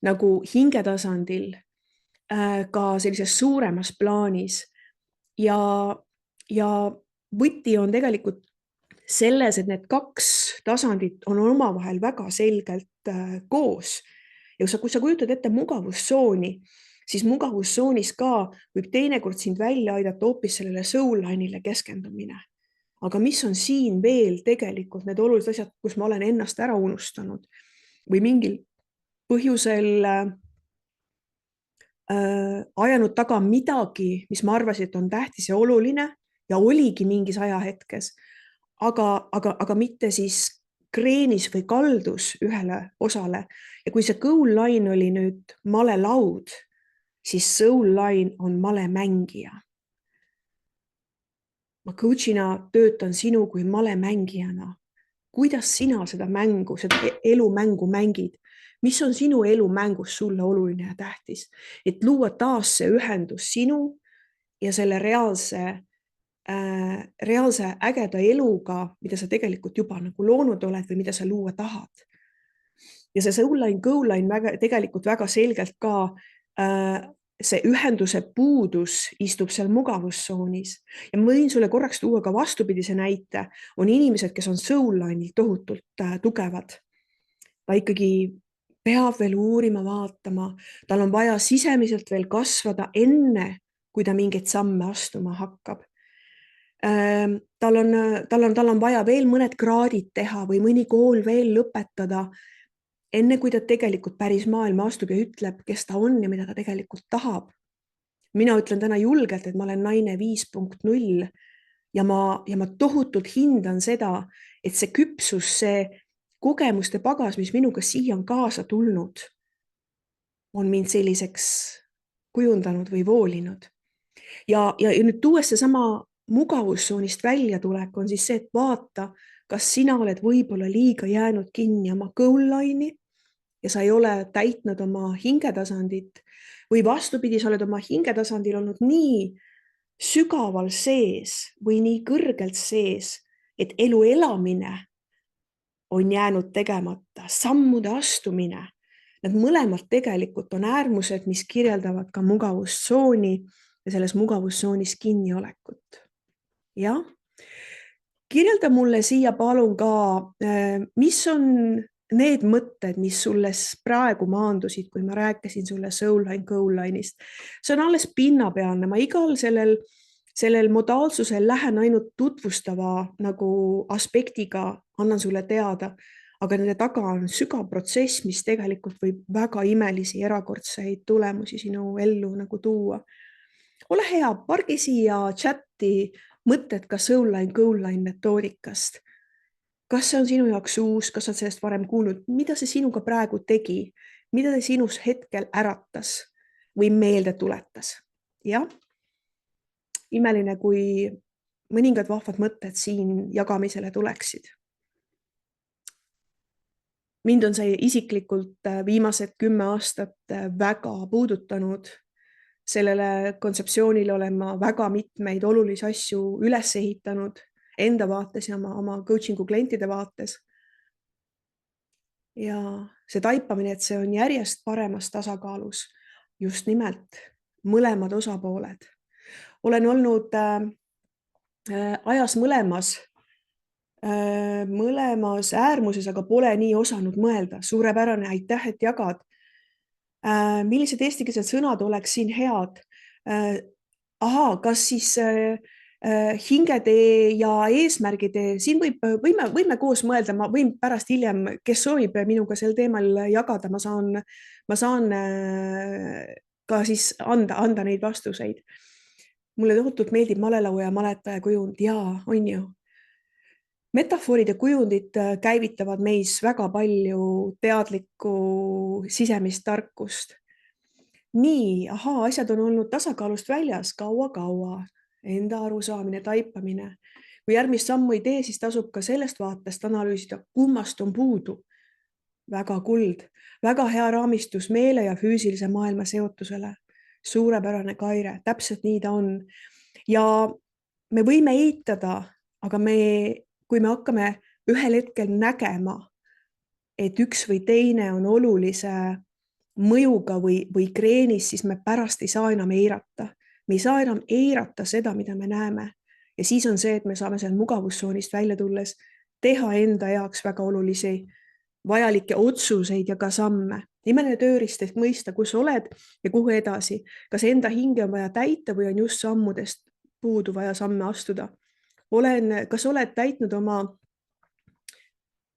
Nagu hingetasandil, ka sellises suuremas plaanis. Ja võti on tegelikult selles, et need kaks tasandit on omavahel väga selgelt koos. Ja kui sa kujutad ette mugavustsooni, siis mugavustsoonis ka võib teinekord sind välja aidata hoopis sellele soul line'ile keskendumine. Aga mis on siin veel tegelikult need olulised asjad, kus ma olen ennast ära unustanud? või mingil põhjusel ajanud taga midagi, mis ma arvasin, et on tähtis ja oluline ja oligi mingis ajahetkes, aga mitte siis kreenis või kaldus ühele osale. Ja kui see goal line oli nüüd male laud, siis soul line on male mängija. Ma coach'ina töötan sinu kui male mängijana. Kuidas sina seda mängu, seda elumängu mängid? Mis on sinu elumängus sulle oluline ja tähtis? Et luua taas see ühendus sinu ja selle reaalse ägeda eluga, mida sa tegelikult juba nagu loonud oled või mida sa luua tahad. Ja see soul line, goal line tegelikult väga selgelt ka see ühenduse puudus istub seal mugavustsoonis. Ja ma võin sulle korraks tuua ka vastupidise näite. On inimesed, kes on soul line'il tohutult tugevad. Ta ikkagi peab veel uurima, vaatama. Tal on vaja sisemiselt veel kasvada enne, kui ta mingeid samme astuma hakkab. Tal on vaja veel mõned kraadid teha või mõni kool veel lõpetada, enne kui ta tegelikult päris maailma astub ja ütleb, kes ta on ja mida ta tegelikult tahab. Mina ütlen täna julgelt, et ma olen naine 5.0 ja ma tohutult hindan seda, et see küpsus, see kogemuste pagas, mis minuga siia on kaasa tulnud, on mind selliseks kujundanud või voolinud. Ja nüüd tuues see sama mugavustsoonist välja tulek on siis see, et vaata, kas sina oled võib-olla liiga jäänud kinni oma goal line'i ja sa ei ole täitnud oma hingetasandit või vastupidi, sa oled oma hingetasandil olnud nii sügaval sees või nii kõrgelt sees, et elu elamine on jäänud tegemata, sammude astumine. Need mõlemad tegelikult on äärmused, mis kirjeldavad ka mugavustsooni ja selles mugavustsoonis kinniolekut. Ja kirjelda mulle siia palun ka, mis on need mõtted, mis sulle praegu maandusid, kui ma rääkisin sulle soul line, goal line'ist. See on alles pinnapealne. Ma igal sellel modaalsusel lähen ainult tutvustava nagu aspektiga, annan sulle teada, aga nende taga on sügav protsess, mis tegelikult võib väga imelisi erakordseid tulemusi sinu ellu nagu tuua. Ole hea, pargi siia chatti mõtted ka soul line, goal line metoodikast. Kas see on sinu jaoks uus, kas sa sellest varem kuulnud, mida see sinuga praegu tegi, mida see sinus hetkel äratas või meelde tuletas? Jah, imeline, kui mõningad vahvad mõtted siin jagamisele tuleksid. Mind on see isiklikult viimased 10 aastat väga puudutanud. Sellele kontseptsioonile olen ma väga mitmeid olulisi asju üles ehitanud enda vaates ja oma coaching'u klientide vaates. Ja see taipamine, et see on järjest paremas tasakaalus, just nimelt mõlemad osapooled. Olen olnud ajas mõlemas äärmuses, aga pole nii osanud mõelda. Suurepärane, aitäh, et jagad. Millised eestikeelsed sõnad oleks siin head? Kas siis hingetee ja eesmärgitee, siin võime koos mõelda, ma võin pärast hiljem, kes soovib minuga sel teemal jagada, ma saan ka siis anda neid vastuseid. Mulle tohutult meeldib malelaua ja maletaja kujund, jaa, on ju. Metafoorid ja kujundid käivitavad meis väga palju teadlikku sisemist tarkust. Nii, asjad on olnud tasakaalust väljas kaua, enda arusaamine, taipamine. Kui järgmist sammu ei tee, siis tasub ka sellest vaatest analüüsida, kummast on puudu. Väga kuld, väga hea raamistus meele ja füüsilise maailma seotusele. Suurepärane Kaire, täpselt nii ta on. Ja me võime eitada, aga kui me hakkame ühel hetkel nägema, et üks või teine on olulise mõjuga või kreenis, siis me pärast ei saa enam eirata. Me ei saa enam eirata seda, mida me näeme. Ja siis on see, et me saame seal mugavustsoonist välja tulles teha enda jaoks väga olulisi vajalikke otsuseid ja ka samme. Imeline tööriist, et mõista, kus oled ja kuhu edasi. Kas enda hinge on vaja täita või on just sammudest puudu vaja samme astuda? Kas oled täitnud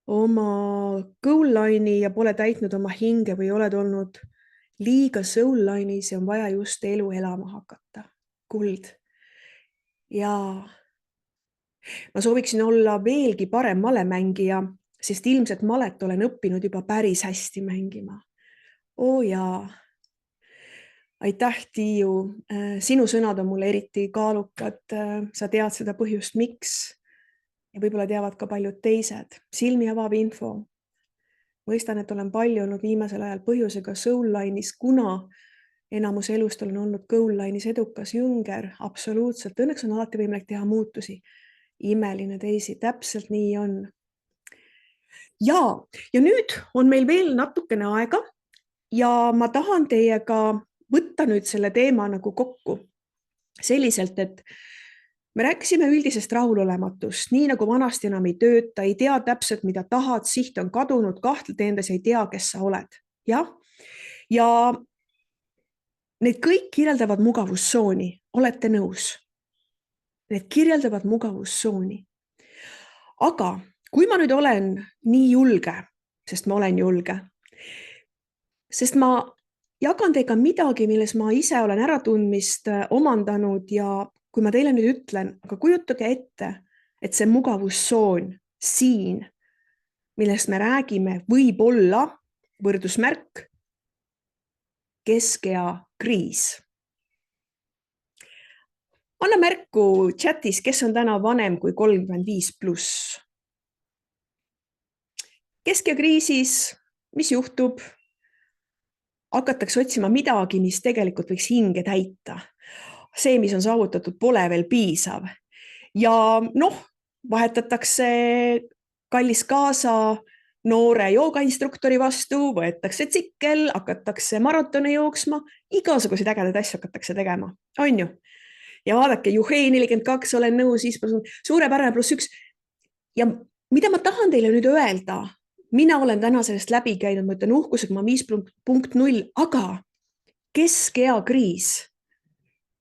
oma goal line'i ja pole täitnud oma hinge või oled olnud liiga soul line'is ja on vaja just elu elama hakata. Kuld. Ja ma sooviksin olla veelgi parem malemängija, sest ilmselt malet olen õppinud juba päris hästi mängima. Oo jaa. Aitäh, Tiiu. Sinu sõnad on mulle eriti kaalukad. Sa tead seda põhjust, miks. Ja võib-olla teavad ka paljud teised. Silmi avav info. Mõistan, et olen palju olnud viimasel ajal põhjusega soul line'is, kuna enamus elust olen olnud goal line'is edukas jünger. Absoluutselt. Õnneks on alati võimalik teha muutusi. Imeline teisi. Täpselt nii on. Ja nüüd on meil veel natukene aega ja ma tahan teiega võtta nüüd selle teema nagu kokku selliselt, et me rääkisime üldisest rahulolematust, nii nagu vanasti enam ei tööta, ei tea täpselt, mida tahad, siht on kadunud, kahtled endas, ei tea, kes sa oled. Ja need kõik kirjeldavad mugavustsooni. Olete nõus? Need kirjeldavad mugavustsooni. Aga kui ma nüüd olen nii julge, sest ma olen julge, sest ma jagan teiega midagi, milles ma ise olen äratundmist omandanud ja kui ma teile nüüd ütlen, aga kujutage ette, et see mugavustsoon siin, millest me räägime, võib olla võrdusmärk keskea kriis. Anna märku chatis, kes on täna vanem kui 35+. Keskea kriisis, mis juhtub? Hakatakse otsima midagi, mis tegelikult võiks hinge täita. See, mis on saavutatud, pole veel piisav. Ja vahetatakse kallis kaasa noore joogainstruktori vastu, võetakse tsikkel, hakatakse maratone jooksma, igasuguseid ägedaid asju hakatakse tegema. On ju? Ja vaadake, juhei 42, olen nõus, suurepärane +1. Ja mida ma tahan teile nüüd öelda? Mina olen täna sellest läbi käinud, ma ütlen uhkusega, ma 5.0, aga keskea kriis.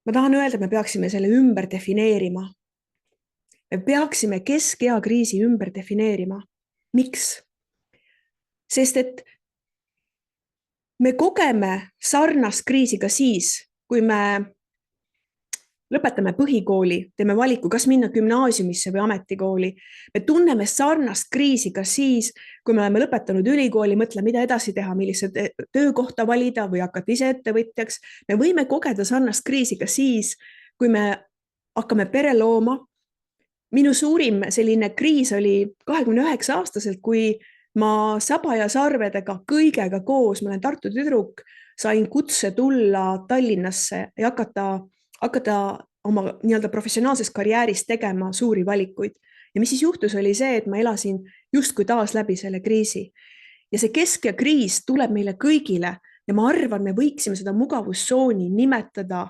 Ma tahan öelda, et me peaksime selle ümber defineerima. Me peaksime keskea kriisi ümber defineerima. Miks? Sest et me kogeme sarnast kriisi ka siis, kui me lõpetame põhikooli, teeme valiku, kas minna gümnaasiumisse või ametikooli. Me tunneme sarnast kriisi ka siis, kui me oleme lõpetanud ülikooli, mõtle, mida edasi teha, millise töökohta valida või hakata ise ettevõtjaks. Me võime kogeda sarnast kriisi ka siis, kui me hakkame pere looma. Minu suurim selline kriis oli 29-aastaselt, kui ma saba ja sarvedega kõigega koos, ma olen Tartu tüdruk, sain kutse tulla Tallinnasse ja hakata oma nii-öelda professionaalses karjääris tegema suuri valikuid. Ja mis siis juhtus, oli see, et ma elasin justkui taas läbi selle kriisi. Ja see keskea kriis tuleb meile kõigile ja ma arvan, me võiksime seda mugavustsooni nimetada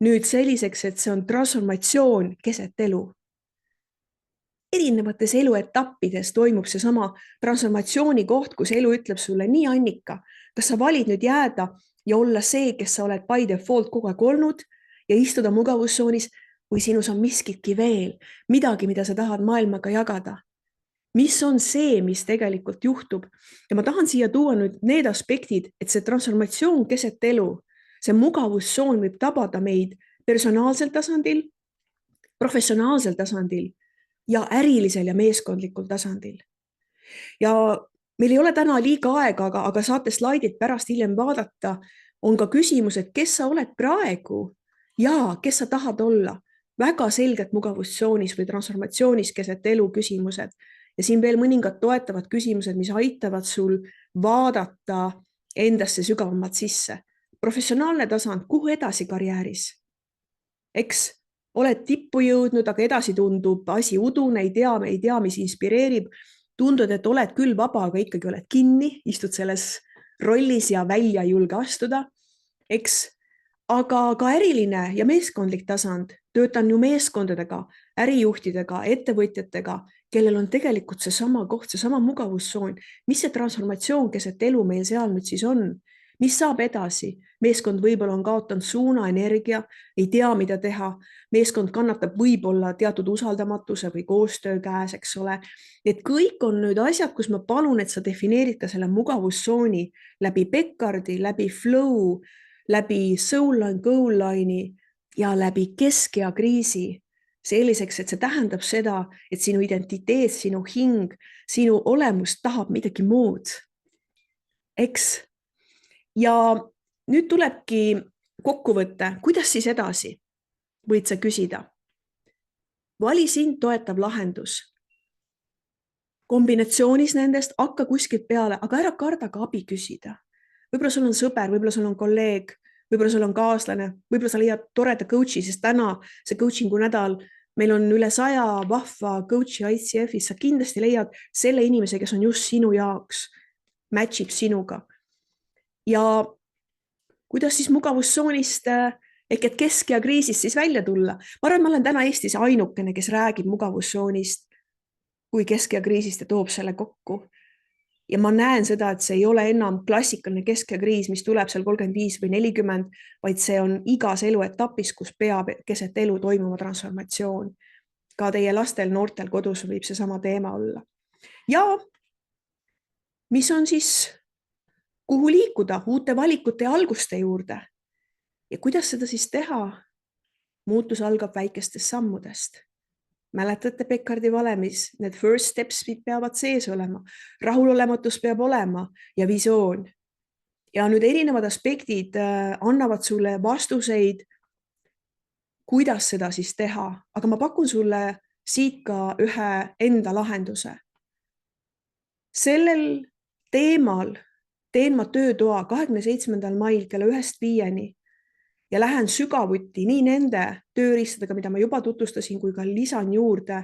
nüüd selliseks, et see on transformatsioon keset elu. Erinevates eluetappides toimub see sama transformatsiooni koht, kus elu ütleb sulle, nii Annika, kas sa valid nüüd jääda ja olla see, kes sa oled by default kogu aeg olnud ja istuda mugavustsoonis või sinus on miskitki veel, midagi, mida sa tahad maailmaga jagada. Mis on see, mis tegelikult juhtub? Ja ma tahan siia tuua nüüd need aspektid, et see transformatsioon keset elu, see mugavustsoon võib tabada meid personaalsel tasandil, professionaalsel tasandil ja ärilisel ja meeskondlikul tasandil. Ja meil ei ole täna liiga aega, aga saate slaidid pärast hiljem vaadata, on ka küsimus, et kes sa oled praegu ja kes sa tahad olla. Väga selgelt mugavustsoonis või transformatsioonis keset elu küsimused. Ja siin veel mõningad toetavad küsimused, mis aitavad sul vaadata endasse sügavamalt sisse. Professionaalne tasand, kuhu edasi karjääris? Eks oled tippu jõudnud, aga edasi tundub asi udune, ei tea, mis inspireerib. Tundud, et oled küll vaba, aga ikkagi oled kinni, istud selles rollis ja välja ei julge astuda. Eks, aga ka äriline ja meeskondlik tasand, töötan ju meeskondadega, ärijuhtidega, ettevõtjatega, kellel on tegelikult see sama koht, see sama mugavustsoon. Mis see transformatsioon keset elu meil seal nüüd siis on? mis saab edasi? Meeskond võib-olla on kaotanud suuna, energia, ei tea, mida teha. Meeskond kannatab võib-olla teatud usaldamatuse või koostöö käes, eks ole. Et kõik on nüüd asjad, kus ma palun, et sa defineerid ka selle mugavustsooni läbi Beckardi, läbi Flow, läbi Soulline, Goalline'i ja läbi keskea kriisi. Selliseks, et see tähendab seda, et sinu identiteet, sinu hing, sinu olemus tahab midagi muud. Eks? Ja nüüd tulebki kokkuvõte, kuidas siis edasi? Võid sa küsida. Vali sind toetav lahendus. Kombinatsioonis nendest hakka kuskilt peale, aga ära karda ka abi küsida. Võib-olla sul on sõber, võib-olla sul on kolleeg, võib-olla sul on kaaslane, võib-olla sa leiad toreda coach'i, sest täna see coaching'u nädal, meil on üle 100 vahva coach'i ICF-is, sa kindlasti leiad selle inimese, kes on just sinu jaoks, match ib sinuga. Ja kuidas siis mugavustsoonist ehk et kesk- ja kriisist siis välja tulla? Ma arvan, ma olen täna Eestis ainukene, kes räägib mugavustsoonist kui kesk- ja kriisist ja toob selle kokku. Ja ma näen seda, et see ei ole enam klassikaline kesk- ja kriis, mis tuleb seal 35 või 40, vaid see on igas eluetapis, kus peab keset elu toimuma transformatsioon. Ka teie lastel, noortel kodus võib see sama teema olla. Ja mis on siis, kuhu liikuda uute valikute ja alguste juurde? Ja kuidas seda siis teha? Muutus algab väikestest sammudest. Mäletate Beckardi valemis, need first steps peavad sees olema, rahulolematus peab olema ja visioon. Ja nüüd erinevad aspektid annavad sulle vastuseid, kuidas seda siis teha, aga ma pakun sulle siit ka ühe enda lahenduse. Sellel teemal teen ma töötoa 27. mail kella 1-5 ja lähen sügavuti nii nende tööriistadega, mida ma juba tutvustasin, kui ka lisan juurde,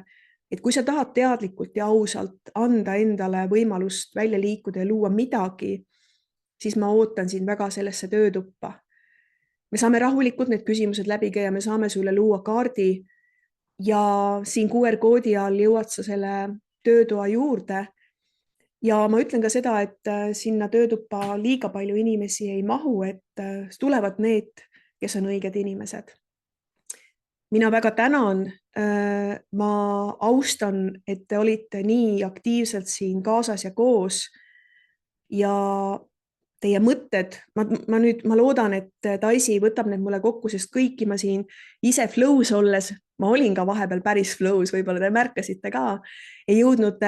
et kui sa tahad teadlikult ja ausalt anda endale võimalust välja liikuda ja luua midagi, siis ma ootan sind väga sellesse töötuppa. Me saame rahulikult need küsimused läbi käia, me saame sulle luua kaardi ja siin QR-koodi all jõuad sa selle töötoa juurde. Ja ma ütlen ka seda, et sinna töötuppa liiga palju inimesi ei mahu, et tulevad need, kes on õiged inimesed. Mina väga tänan, ma austan, et te olite nii aktiivselt siin kaasas ja koos ja teie mõtted, ma loodan, et Daisy võtab need mulle kokku, sest kõiki ma siin ise flow's olles, ma olin ka vahepeal päris flow's, võib-olla te märkasite ka, ei jõudnud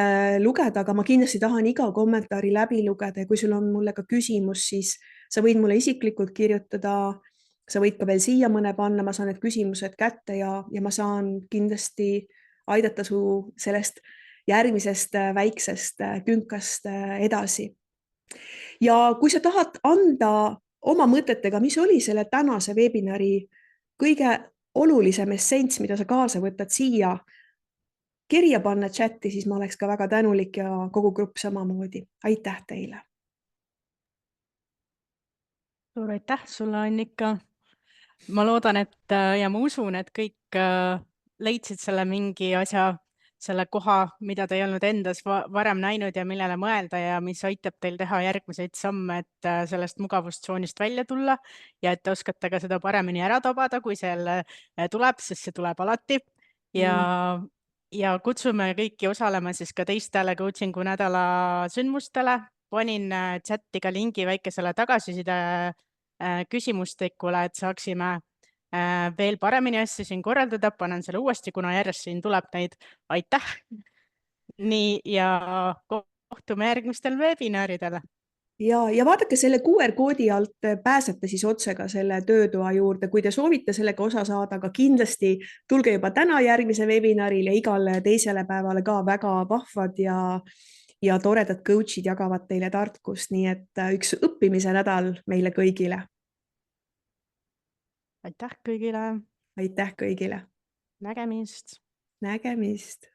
lugeda, aga ma kindlasti tahan iga kommentaari läbi lugeda ja kui sul on mulle ka küsimus, siis sa võid mulle isiklikult kirjutada, sa võid ka veel siia mõne panna, ma saan need küsimused kätte ja ma saan kindlasti aidata su sellest järgmisest väiksest künkast edasi. Ja kui sa tahad anda oma mõtetega, mis oli selle tänase webinari kõige olulisem essents, mida sa kaasa võtad siia, kirja panna chati, siis ma oleks ka väga tänulik ja kogu grupp samamoodi. Aitäh teile! Suur aitäh sulle, Annika! Ma loodan, et ja ma usun, et kõik leidsid selle mingi asja, selle koha, mida te ei olnud endas varem näinud ja millele mõelda ja mis aitab teil teha järgmiseid samme, et sellest mugavustsoonist välja tulla ja et te oskate ka seda paremini ära tabada, kui see tuleb, sest see tuleb alati. Ja kutsume kõiki osalema siis ka teistele coaching'u nädala sündmustele. Panin chati ka lingi väikesele tagasiside küsimustikule, et saaksime veel paremini asju siin korraldada, panen selle uuesti, kuna järjest siin tuleb neid. Aitäh! Nii, ja kohtume järgmistel webinaridele. Ja vaadake selle QR-koodi alt pääsete siis otse ka selle töötoa juurde. Kui te soovite sellega osa saada, aga kindlasti tulge juba täna järgmise webinaril ja igale teisele päevale ka väga vahvad ja toredad coach'id jagavad teile tarkust. Nii et üks õppimise nädal meile kõigile. Aitäh kõigile! Aitäh kõigile! Nägemist! Nägemist!